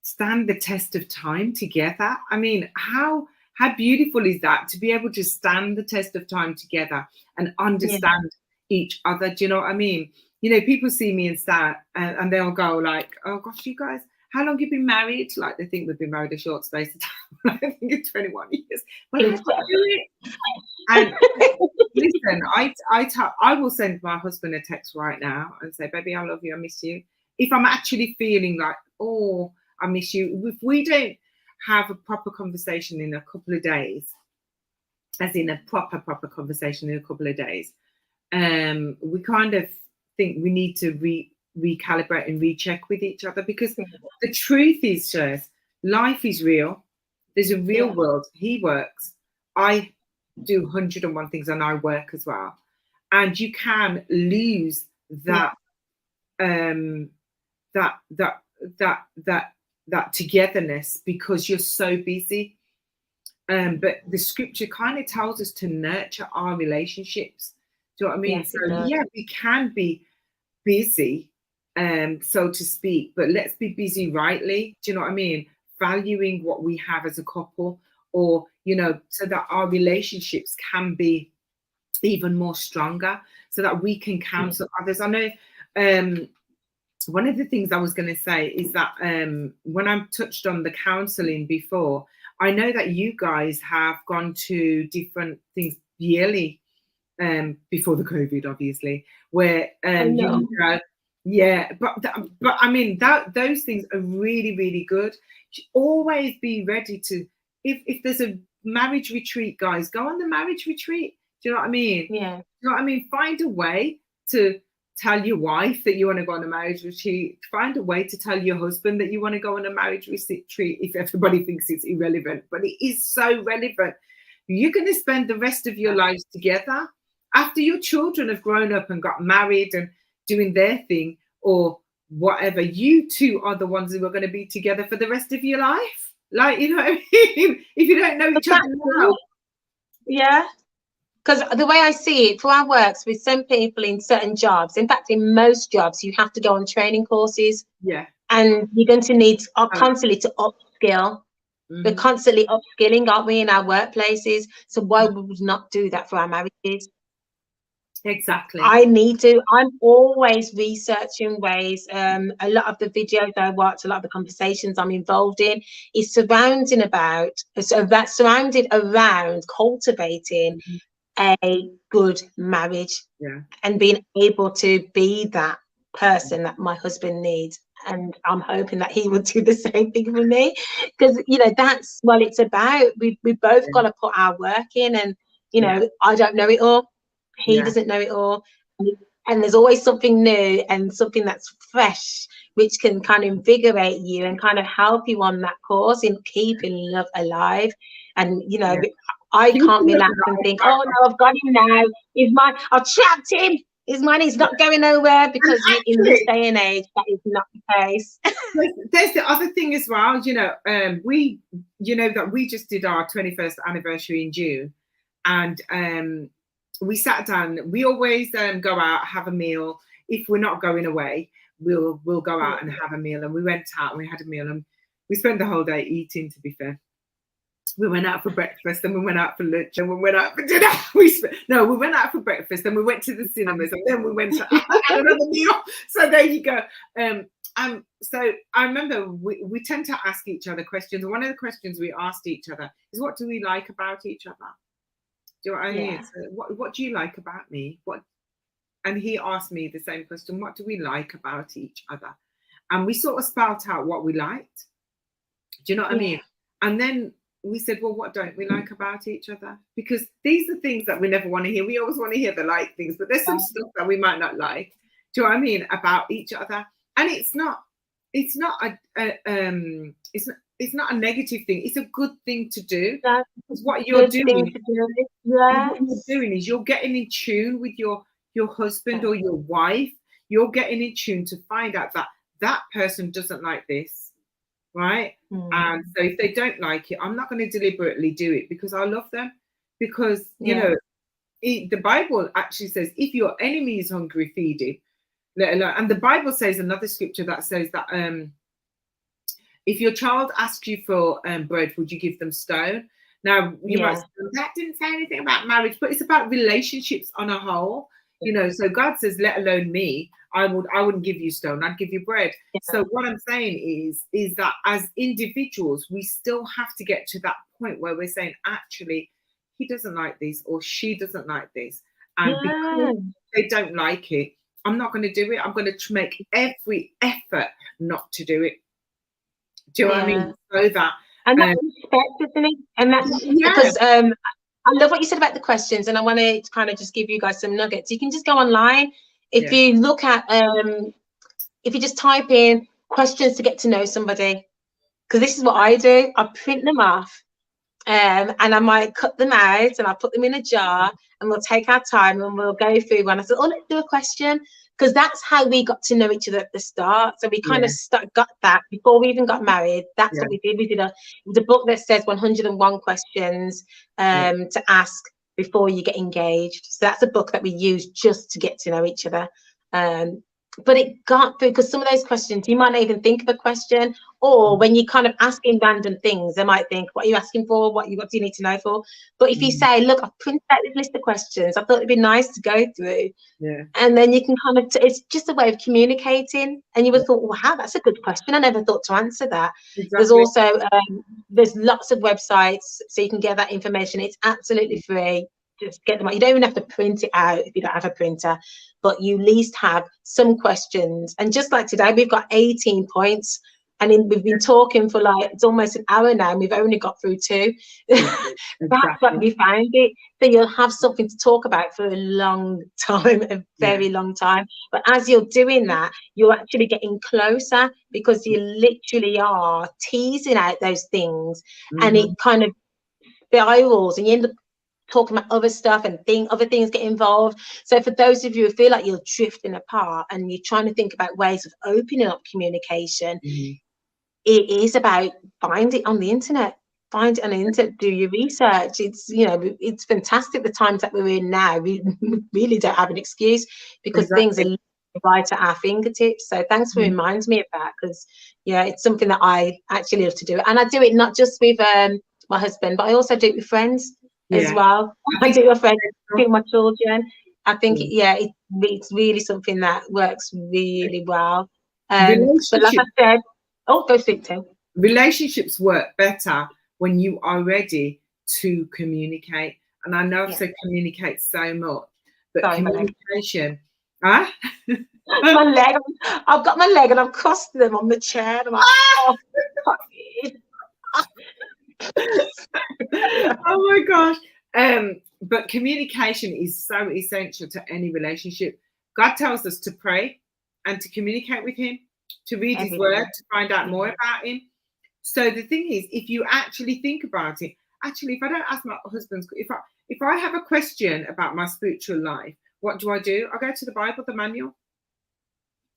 stand the test of time together. I mean, how beautiful is that, to be able to stand the test of time together and understand each other? Do you know what I mean? You know, people see me and they'll go like, oh gosh, you guys, how long have you been married? Like, they think we've been married a short space of time. I think it's 21 years. Well, how do you do it? And listen, I will send my husband a text right now and say, baby, I love you, I miss you. If I'm actually feeling like, oh, I miss you. If we don't have a proper conversation in a couple of days, as in a proper conversation in a couple of days, we kind of think we need to recalibrate and recheck with each other, because the truth is, Shez, life is real. There's a real world. He works. I do 101 things, and I work as well. And you can lose that that togetherness because you're so busy. But the scripture kind of tells us to nurture our relationships. Do you know what I mean? Yes, so yeah, we can be busy, so to speak, but let's be busy rightly. Do you know what I mean? Valuing what we have as a couple, or, you know, so that our relationships can be even more stronger, so that we can counsel others. I know one of the things I was going to say is that when I touched on the counseling before, I know that you guys have gone to different things yearly, before the COVID, obviously, where you go, yeah, but I mean, those things are really, really good. You should always be ready to, if there's a marriage retreat, guys, go on the marriage retreat. Do you know what I mean? Yeah. Do you know what I mean? Find a way to tell your wife that you want to go on a marriage retreat. Find a way to tell your husband that you want to go on a marriage retreat, if everybody thinks it's irrelevant, but it is so relevant. You're going to spend the rest of your lives together. After your children have grown up and got married and doing their thing or whatever, you two are the ones who are going to be together for the rest of your life. Like, you know what I mean? If you don't know each other now. Yeah. Because the way I see it, for our works, with some people in certain jobs, in fact, in most jobs, you have to go on training courses. Yeah. And you're going to need constantly to upskill. We're constantly upskilling, aren't we, in our workplaces? So why would we not do that for our marriages? Exactly. I'm always researching ways. A lot of the videos I watch, a lot of the conversations I'm involved in is surrounded around cultivating a good marriage, and being able to be that person that my husband needs. And I'm hoping that he will do the same thing for me, because, you know, that's what it's about. We both got to put our work in, and, you know, I don't know it all. He doesn't know it all. And there's always something new and something that's fresh, which can kind of invigorate you and kind of help you on that course in keeping love alive. And, you know, I can't relax and think, oh no, I've got him now. I've trapped him. He's mine. He's not going nowhere, because in this day and age, that is not the case. There's the other thing as well. You know, that we just did our 21st anniversary in June, and we sat down. We always go out, have a meal. If we're not going away, we'll go out and have a meal. And we went out and we had a meal, and we spent the whole day eating, to be fair. We went out for breakfast, and we went out for lunch, and we went out for dinner. We went out for breakfast, and we went to the cinemas, and then we went to another meal. So there you go. So I remember we tend to ask each other questions. One of the questions we asked each other is, what do we like about each other? Do you know what I mean? So what do you like about me? And he asked me the same question. What do we like about each other? And we sort of spelt out what we liked. Do you know what I mean? And then we said, well, what don't we like about each other? Because these are things that we never want to hear. We always want to hear the like things, but there's some stuff that we might not like. Do you know what I mean? About each other. And it's not it's not a negative thing. It's a good thing to do. Because what you're doing is you're getting in tune with your husband or your wife. You're getting in tune to find out that person doesn't like this, right? And so if they don't like it, I'm not going to deliberately do it because I love them. Because you know, the Bible actually says, if your enemy is hungry, feed him. And the Bible says, another scripture that says that if your child asks you for bread, would you give them stone? Now you might say, that didn't say anything about marriage, but it's about relationships on a whole. You know, so God says, let alone me, I wouldn't give you stone, I'd give you bread. So what I'm saying is that as individuals, we still have to get to that point where we're saying, actually, he doesn't like this or she doesn't like this. And because they don't like it, I'm not going to do it. I'm going to make every effort not to do it. Do you know what I mean? So that and that's respect, isn't it? And that's because I love what you said about the questions, and I want to kind of just give you guys some nuggets. You can just go online. If you look at if you just type in questions to get to know somebody, because this is what I do. I print them off. And I might cut them out and I'll put them in a jar and we'll take our time and we'll go through one. I said, oh, let's do a question, because that's how we got to know each other at the start. So we kind of got that before we even got married. That's what we did. We did a book that says 101 questions to ask before you get engaged. So that's a book that we use just to get to know each other. But it got through, because some of those questions, you might not even think of a question, or when you kind of asking random things, they might think, what are you asking for? What do you need to know for? But if you say, look, I've printed out this list of questions, I thought it'd be nice to go through. And then you can kind of, it's just a way of communicating. And you would have thought, wow, that's a good question. I never thought to answer that. There's also, there's lots of websites, so you can get that information. It's absolutely free. Just get them out. You don't even have to print it out if you don't have a printer, but you at least have some questions. And just like today, we've got 18 points, and we've been talking for like, it's almost an hour now, and we've only got through 2. That's what we found it. So you'll have something to talk about for a long time, a very long time. But as you're doing that, you're actually getting closer, because you literally are teasing out those things, and it kind of spirals, and you end up talking about other stuff and other things get involved. So for those of you who feel like you're drifting apart and you're trying to think about ways of opening up communication, it is about find it on the internet. Find it on the internet, do your research. It's, you know, it's fantastic the times that we're in now. We really don't have an excuse, because things are right at our fingertips. So thanks for reminding me of that, because it's something that I actually love to do. And I do it not just with my husband, but I also do it with friends as well. I do it with friends, with my children. I think it's really something that works really well. But like I said, go speak to. Relationships work better when you are ready to communicate. And I know I've said communicate so much, but communication. Huh? My leg. I've got my leg and I've crossed them on the chair. I'm like, oh my gosh. But communication is so essential to any relationship. God tells us to pray and to communicate with him, to read his word, to find out more about him. So the thing is, if you actually think about it, actually, if I don't ask my husband's, if I have a question about my spiritual life, what do? I go to the Bible, the manual.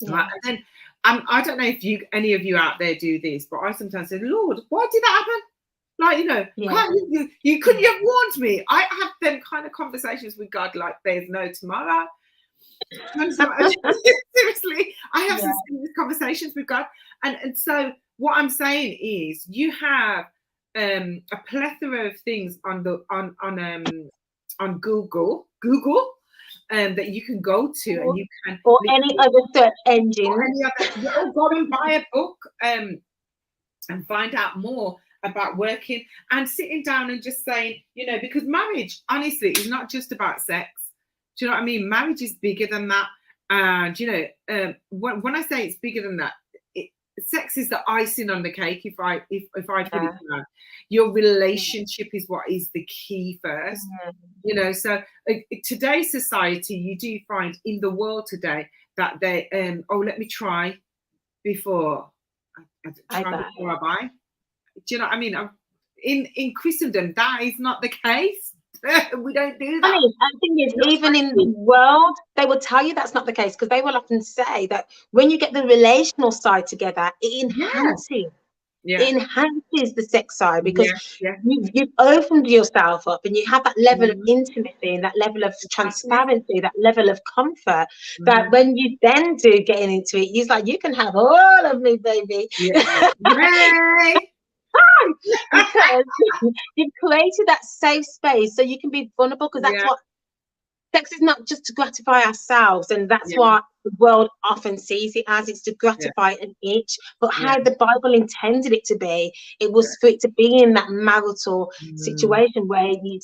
Right? And then I don't know if any of you out there do this, but I sometimes say, Lord, why did that happen? Like, you know, you couldn't have warned me. I have them kind of conversations with God like there's no tomorrow. Seriously, I have some serious conversations with God. And so what I'm saying is, you have a plethora of things on Google that you can go to, and you can, or any other search engine, or go and buy a book and find out more about working and sitting down and just saying, you know, because marriage, honestly, is not just about sex. Do you know what I mean? Marriage is bigger than that. And, you know, when I say it's bigger than that, sex is the icing on the cake. If I put it down, your relationship is what is the key first. You know, so today's society, you do find in the world today that they let me try before I buy. Do you know what I mean? In Christendom, that is not the case. We don't do that. I mean, the thing is, even in the world, they will tell you that's not the case, because they will often say that when you get the relational side together, it enhances. Yeah. It enhances the sex side, because you've opened yourself up and you have that level of intimacy and that level of transparency, that level of comfort, that when you then do getting into it, you're like, you can have all of me, baby. Because you've created that safe space so you can be vulnerable, because that's what sex is, not just to gratify ourselves, and that's what the world often sees it as. It's to gratify an itch, but how the Bible intended it to be, it was for it to be in that marital situation where you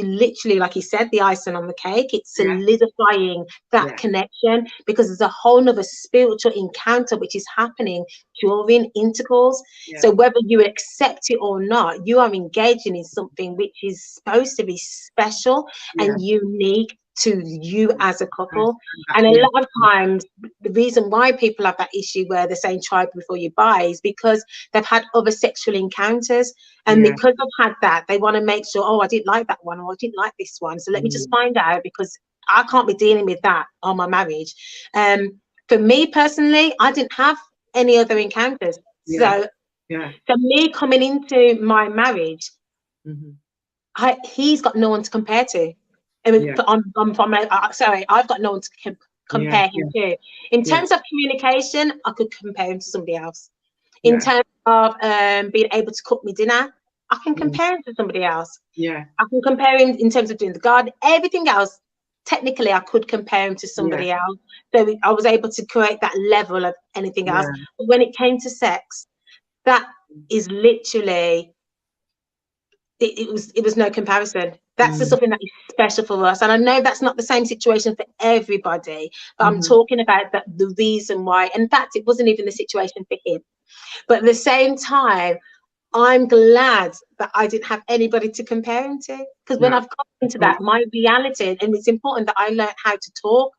literally, like you said, the icing on the cake, it's solidifying that connection, because there's a whole nother spiritual encounter which is happening during intercourse. So whether you accept it or not, you are engaging in something which is supposed to be special and unique to you as a couple. And a lot of times the reason why people have that issue where they're saying try before you buy is because they've had other sexual encounters, and because they've had that, they want to make sure, oh, I didn't like that one, or I didn't like this one, so let me just find out, because I can't be dealing with that on my marriage. For me personally, I didn't have any other encounters, so me coming into my marriage, he's got no one to compare to. I mean, I've got no one to compare him to. In terms of communication, I could compare him to somebody else. In terms of being able to cook me dinner, I can compare him to somebody else. I can compare him in terms of doing the garden, everything else. Technically, I could compare him to somebody else. So I was able to create that level of anything else. But when it came to sex, that is literally, it was no comparison. That's just something that is special for us. And I know that's not the same situation for everybody, but I'm talking about the reason why. In fact, it wasn't even the situation for him. But at the same time, I'm glad that I didn't have anybody to compare him to. Because when I've got into that, my reality, and it's important that I learned how to talk.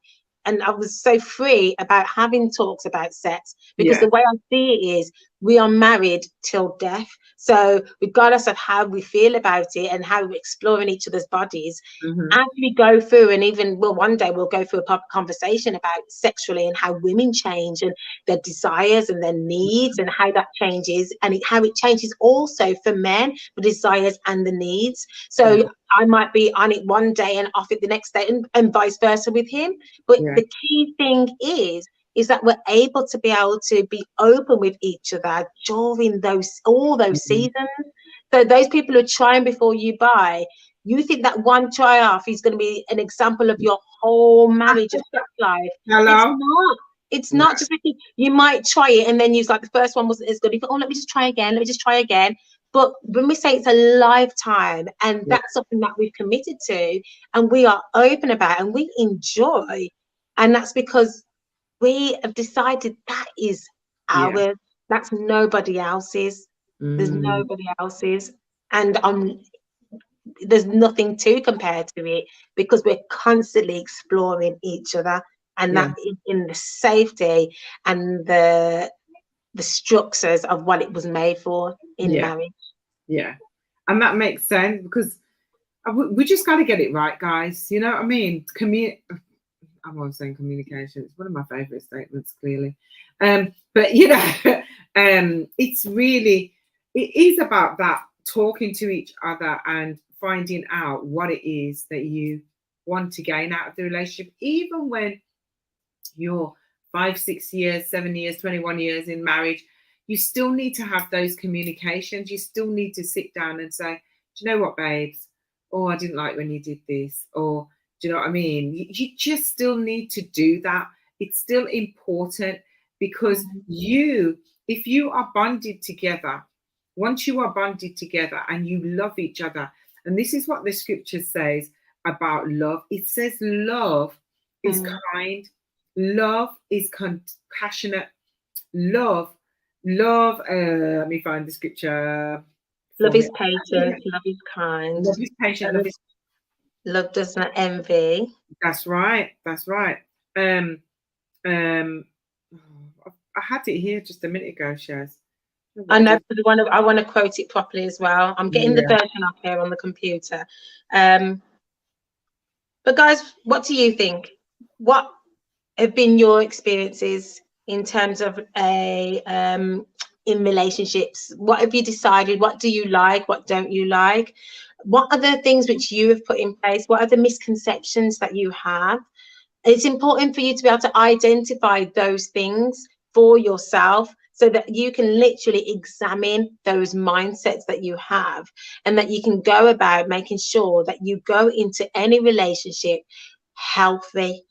And I was so free about having talks about sex, because the way I see it is, we are married till death. So regardless of how we feel about it and how we're exploring each other's bodies, as we go through, and even one day we'll go through a proper conversation about sexually and how women change and their desires and their needs, and how that changes, and how it changes also for men, the desires and the needs. So I might be on it one day and off it the next day, and vice versa with him. But the key thing is that we're able to be open with each other during all those seasons. So those who are trying before you buy, you think that one try off is going to be an example of your whole marriage of sex life. It's not just because you might try it and then you're like, the first one wasn't as good. You go, oh, let me just try again. But when we say it's a lifetime, and that's something that we've committed to, and we are open about, and we enjoy, and that's because we have decided that is ours. That's nobody else's. There's nobody else's, and there's nothing to compare to it, because we're constantly exploring each other, and that is in the safety and the structures of what it was made for in marriage. And that makes sense, because we just got to get it right, guys. You know what I mean? I'm always saying communication. It's one of my favorite statements, clearly. But you know, it is about that, talking to each other and finding out what it is that you want to gain out of the relationship, even when you're 5, 6 years, 7 years, 21 years in marriage. You still need to have those communications. You still need to sit down and say, do you know what, babes? Oh, I didn't like when you did this. Or, do you know what I mean? You just still need to do that. It's still important, because if you are bonded together, once you are bonded together and you love each other, and this is what the scripture says about love. It says love is kind, love is compassionate, love, let me find the scripture. Love is patient, love is kind. Love is patient, love does not envy. That's right. I had it here just a minute ago, Shez. I know, but I want to quote it properly as well. I'm getting the version up here on the computer. But guys, what do you think? What have been your experiences in terms of in relationships? What have you decided? What do you like? What don't you like? What are the things which you have put in place? What are the misconceptions that you have? It's important for you to be able to identify those things for yourself so that you can literally examine those mindsets that you have, and that you can go about making sure that you go into any relationship healthy.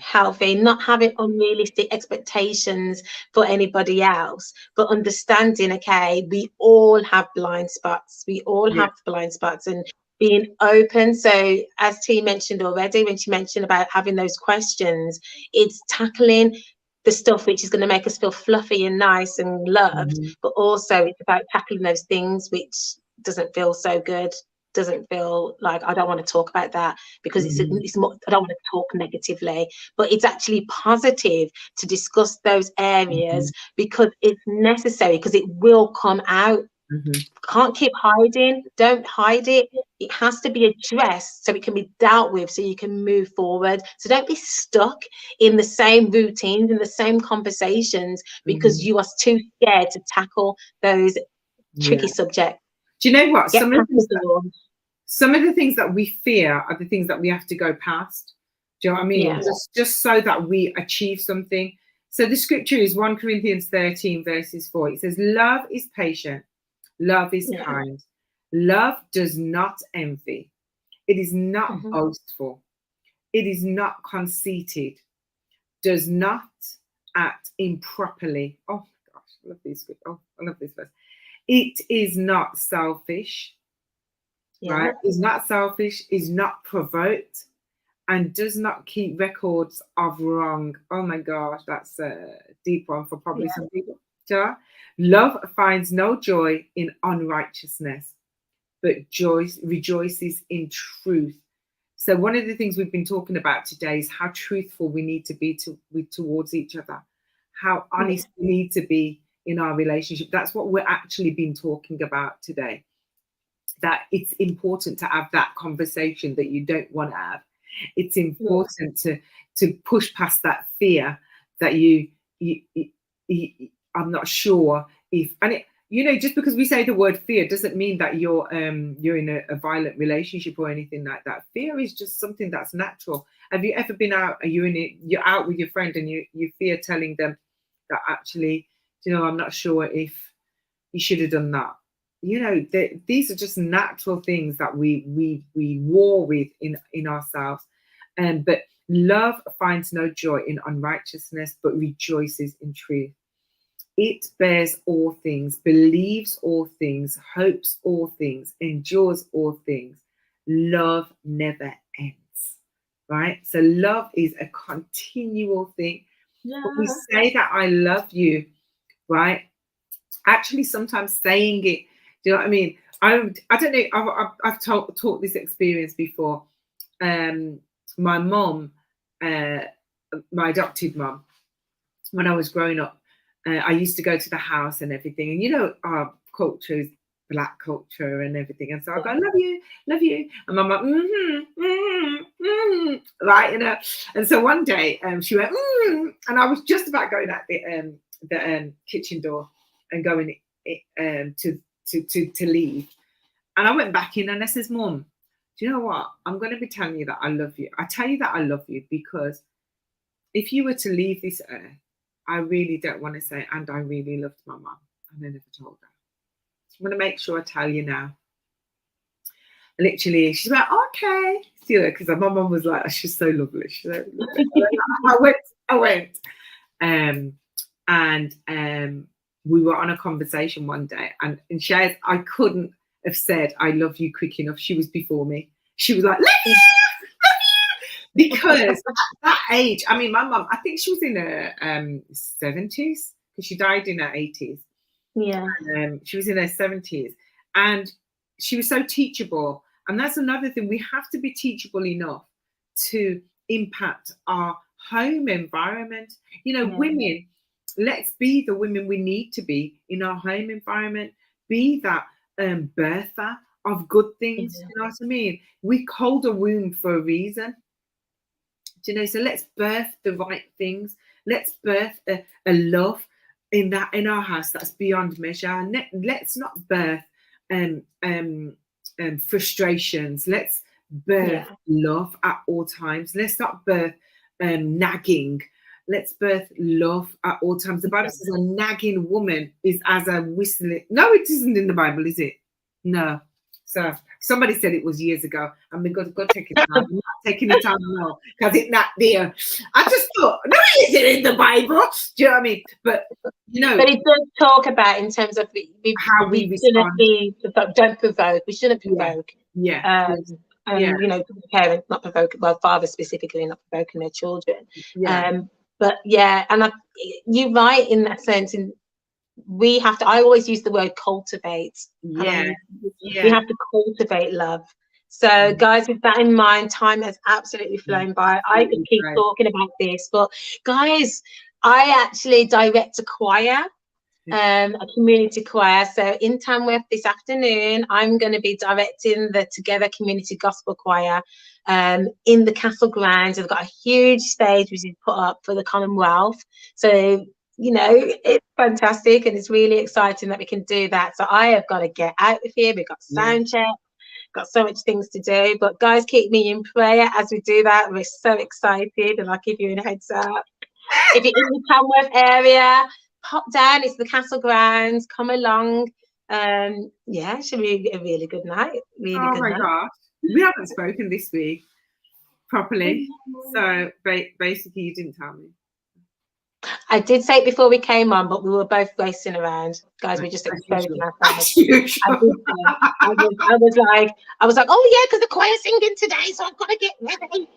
Healthy, not having unrealistic expectations for anybody else, but understanding, okay, we all have blind spots. We all have blind spots, and being open. So as T mentioned already, when she mentioned about having those questions, it's tackling the stuff which is going to make us feel fluffy and nice and loved, but also it's about tackling those things which doesn't feel so good, doesn't feel like, I don't want to talk about that because it's more, I don't want to talk negatively, but it's actually positive to discuss those areas because it's necessary, because it will come out. Can't keep hiding. Don't hide it. It has to be addressed so it can be dealt with, so you can move forward. So don't be stuck in the same routines, in the same conversations, because you are too scared to tackle those tricky subjects. Do you know what? Some of the things that we fear are the things that we have to go past. Do you know what I mean? Just so that we achieve something. So the scripture is 1 Corinthians 13 verses 4. It says, love is patient. Love is kind. Love does not envy. It is not boastful. It is not conceited. Does not act improperly. Oh my gosh, I love these. Oh, I love this verse. It is not selfish. Right? Is not selfish. Is not provoked, and does not keep records of wrong. Oh my gosh, that's a deep one for probably some people. Love finds no joy in unrighteousness, but rejoices in truth. So one of the things we've been talking about today is how truthful we need to be towards each other, how honest we need to be in our relationship. That's what we're actually been talking about today. That it's important to have that conversation that you don't want to have. It's important to push past that fear that you I'm not sure if, and it, you know, just because we say the word fear doesn't mean that you're in a violent relationship or anything like that. Fear is just something that's natural. Have you ever been out, you're out with your friend and you fear telling them that actually, you know, I'm not sure if you should have done that. You know, these are just natural things that we war with in ourselves. But love finds no joy in unrighteousness, but rejoices in truth. It bears all things, believes all things, hopes all things, endures all things. Love never ends, right? So love is a continual thing. But we say that I love you, right? Actually, sometimes saying it, do you know what I mean? I don't know. I've taught this experience before. My mom, my adopted mom, when I was growing up, I used to go to the house and everything. And you know, our culture is Black culture and everything. And so I go, love you. And my mom, right, you know. And so one day, she went, and I was just about going out the kitchen door and going to leave. And I went back in and I says, Mom, do you know what? I'm going to be telling you that I love you. I tell you that I love you because if you were to leave this earth, I really don't want to say, and I really loved my mum. And I never told her. So I'm going to make sure I tell you now. Literally, she's like, okay. You know, because my mum was like, oh, she's so lovely. She's so lovely. I went. And we were on a conversation one day, and Shez, I couldn't have said I love you quick enough. She was before me. She was like, love you. Because at that age, I mean, my mum, I think she was in her 70s because she died in her 80s. Yeah. She was in her 70s and she was so teachable. And that's another thing. We have to be teachable enough to impact our home environment. You know, women, let's be the women we need to be in our home environment. Be that birther of good things. You know what I mean? We hold a womb for a reason. Do you know? So let's birth the right things. Let's birth a love in our house that's beyond measure. And let's not birth frustrations. Let's birth love at all times. Let's not birth nagging. Let's birth love at all times. The Bible says a nagging woman is as a whistling. No, it isn't in the Bible, is it? No. So somebody said it was years ago, and we got to take it down. I'm not taking it down now because it's not there. I just thought, no, it isn't in the Bible. Do you know what I mean? But you know, but it does talk about in terms of how we respond. Don't provoke. We shouldn't provoke. Yeah. You know, parents not provoking. Well, fathers specifically not provoking their children. Yeah. But yeah, and you're right in that sense. We have to, I always use the word cultivate. We have to cultivate love. So guys, with that in mind, time has absolutely flown by. I could keep talking about this, but guys, I actually direct a choir, a community choir. So in Tamworth this afternoon, I'm going to be directing the Together Community Gospel Choir in the Castle Grounds. They've got a huge stage which is put up for the Commonwealth. So you know, it's fantastic and it's really exciting that we can do that. So I have got to get out of here. We've got sound check, got so much things to do. But guys, keep me in prayer as we do that. We're so excited, and I'll give you a heads up. If you're in the Tamworth area, pop down. It's the Castle Grounds. Come along. Yeah, it should be a really good night. Really good night. Gosh, we haven't spoken this week properly. So basically, you didn't tell me. I did say it before we came on, but we were both racing around. Guys, we're just exposing ourselves. I was like, oh yeah, because the choir's singing today, so I've got to get ready.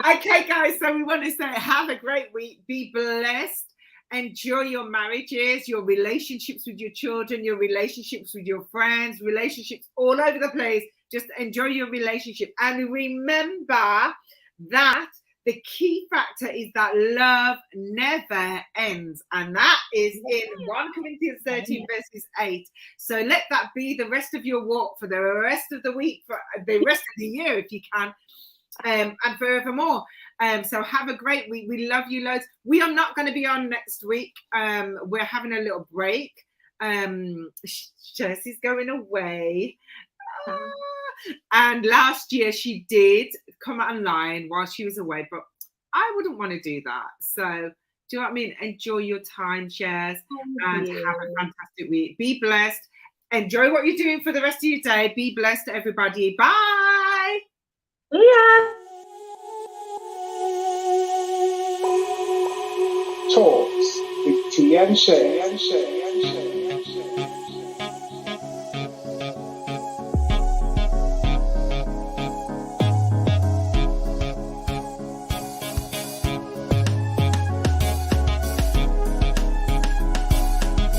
Okay, guys, so we want to say have a great week. Be blessed. Enjoy your marriages, your relationships with your children, your relationships with your friends, relationships all over the place. Just enjoy your relationship. And remember that the key factor is that love never ends, and that is in 1 Corinthians 13 verses 8. So let that be the rest of your walk for the rest of the week, for the rest of the year if you can, and forevermore. So have a great week. We love you loads. We are not going to be on next week. We're having a little break. Shez is going away. And last year she did come online while she was away, but I wouldn't want to do that. So do you know what I mean? Enjoy your time, Shez, and have a fantastic week. Be blessed. Enjoy what you're doing for the rest of your day. Be blessed, everybody. Bye. Yeah. Talks with T and Shez.